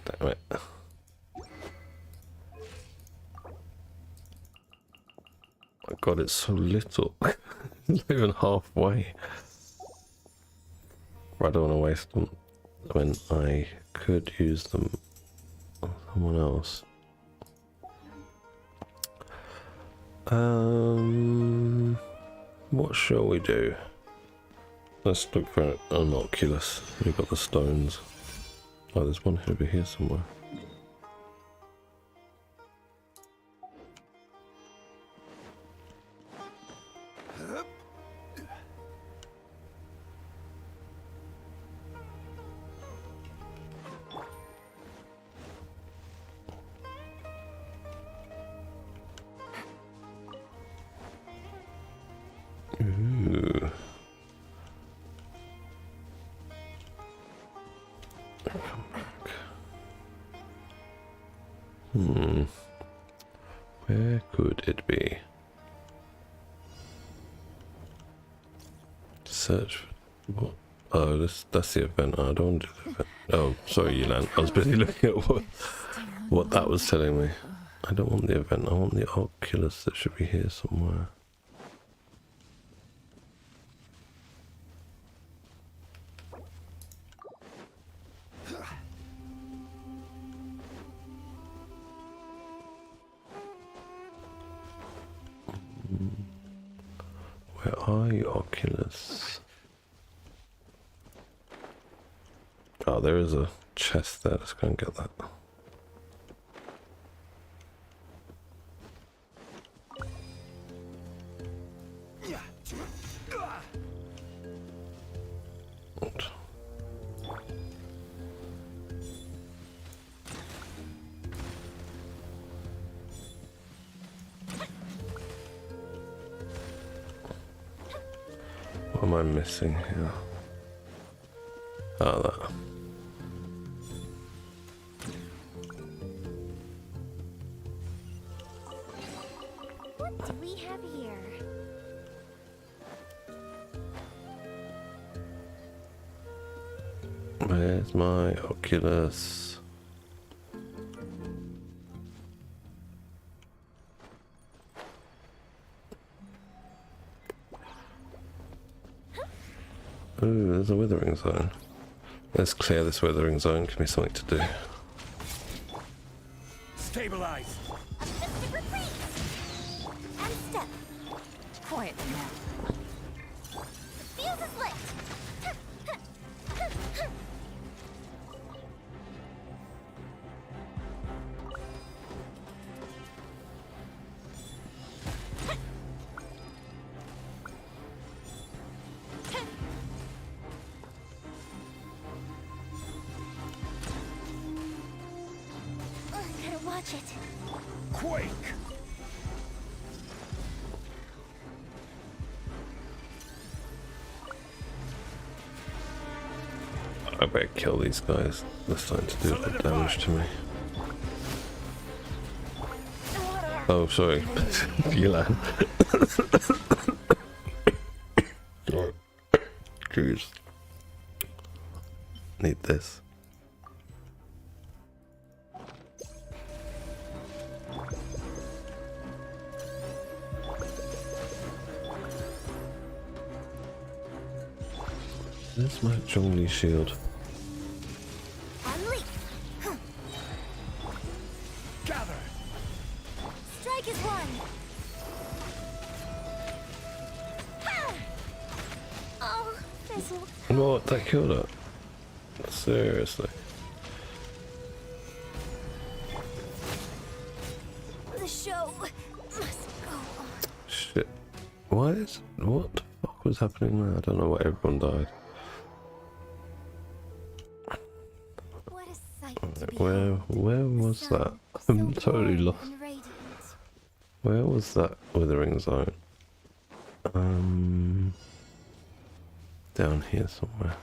Damn it. My god, it's so little. It's not even halfway. I don't want to waste them when I could use them on someone else. What shall we do? Let's look for an Oculus. We've got the stones. Oh, there's one over here somewhere. Ooh. Where could it be? Search for what? Oh, that's the event. I don't want to do the event. Oh, sorry, Yulan. I was busy looking at what that was telling me. I don't want the event. I want the Oculus that should be here somewhere. Where are you, Oculus? Oh, there is a chest there. Let's go and get that. What? What am I missing here? Oh, that. What do we have here? Where's my Oculus? Ooh, there's a withering zone. Let's clear this withering zone. Give me something to do. Stabilize. A mystic retreat! And step. Quiet now. The fuse is lit! Gotta watch it. Quake. I better kill these guys. They're starting to do a bit of damage to me. Oh, sorry. Yulan. Jeez. Need this. There's my Zhongli shield. Unleash! Gather. Strike is one! Ha! Oh, fizzle. What? That killed it? Seriously? The show must go on. Shit. What the fuck was happening there? I don't know why everyone died. What a sight to Where was that? I'm totally lost. Where was that withering zone? down here somewhere.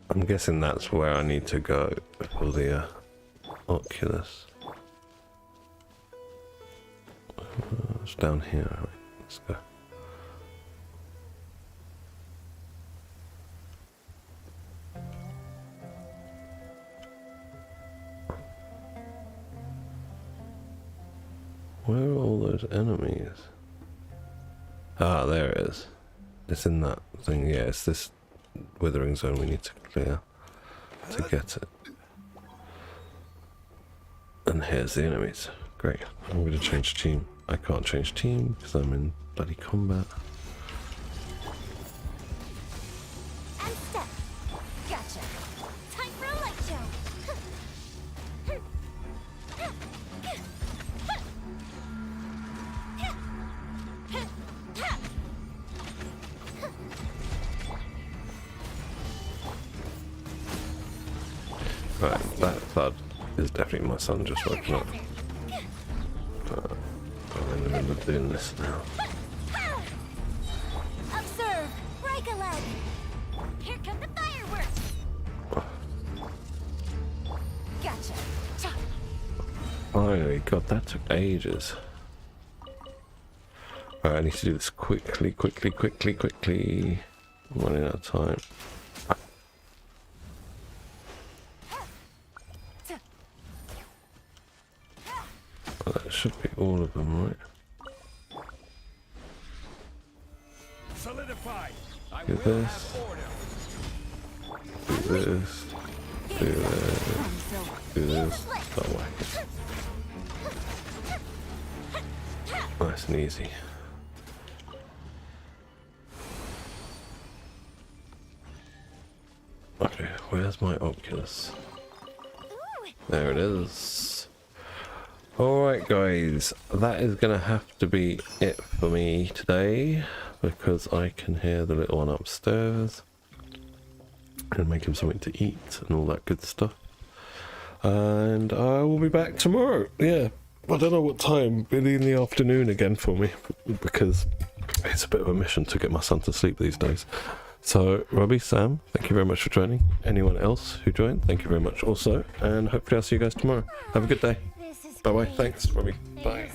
I'm guessing that's where I need to go for the Oculus. It's down here. Right? Let's go. Where are all those enemies? Ah, there it is. It's in that thing. Yeah, it's this withering zone we need to clear to get it. And here's the enemies. Great. I'm going to change team. I can't change team because I'm in bloody combat. And step. Gotcha. Time for a light show. Right, that thud is definitely my son just waking up. I'm in the middle of doing this now. Observe. Break a leg. Here come the fireworks. Gotcha. Cha. Finally, God, that took ages. Alright, I need to do this quickly. I'm running out of time. Well, that should be all of them, right? Solidify. I Do will this. have order. Do this. Do this. Do this. Oh, whack it. Nice and easy. Okay, where's my Oculus? There it is. Alright guys, that is going to have to be it for me today, because I can hear the little one upstairs and make him something to eat and all that good stuff. And I will be back tomorrow. Yeah, I don't know what time, really in the afternoon again for me, because it's a bit of a mission to get my son to sleep these days. So, Robbie, Sam, thank you very much for joining. Anyone else who joined, thank you very much also. And hopefully I'll see you guys tomorrow. Have a good day. Bye-bye. Thanks, Robbie. Bye.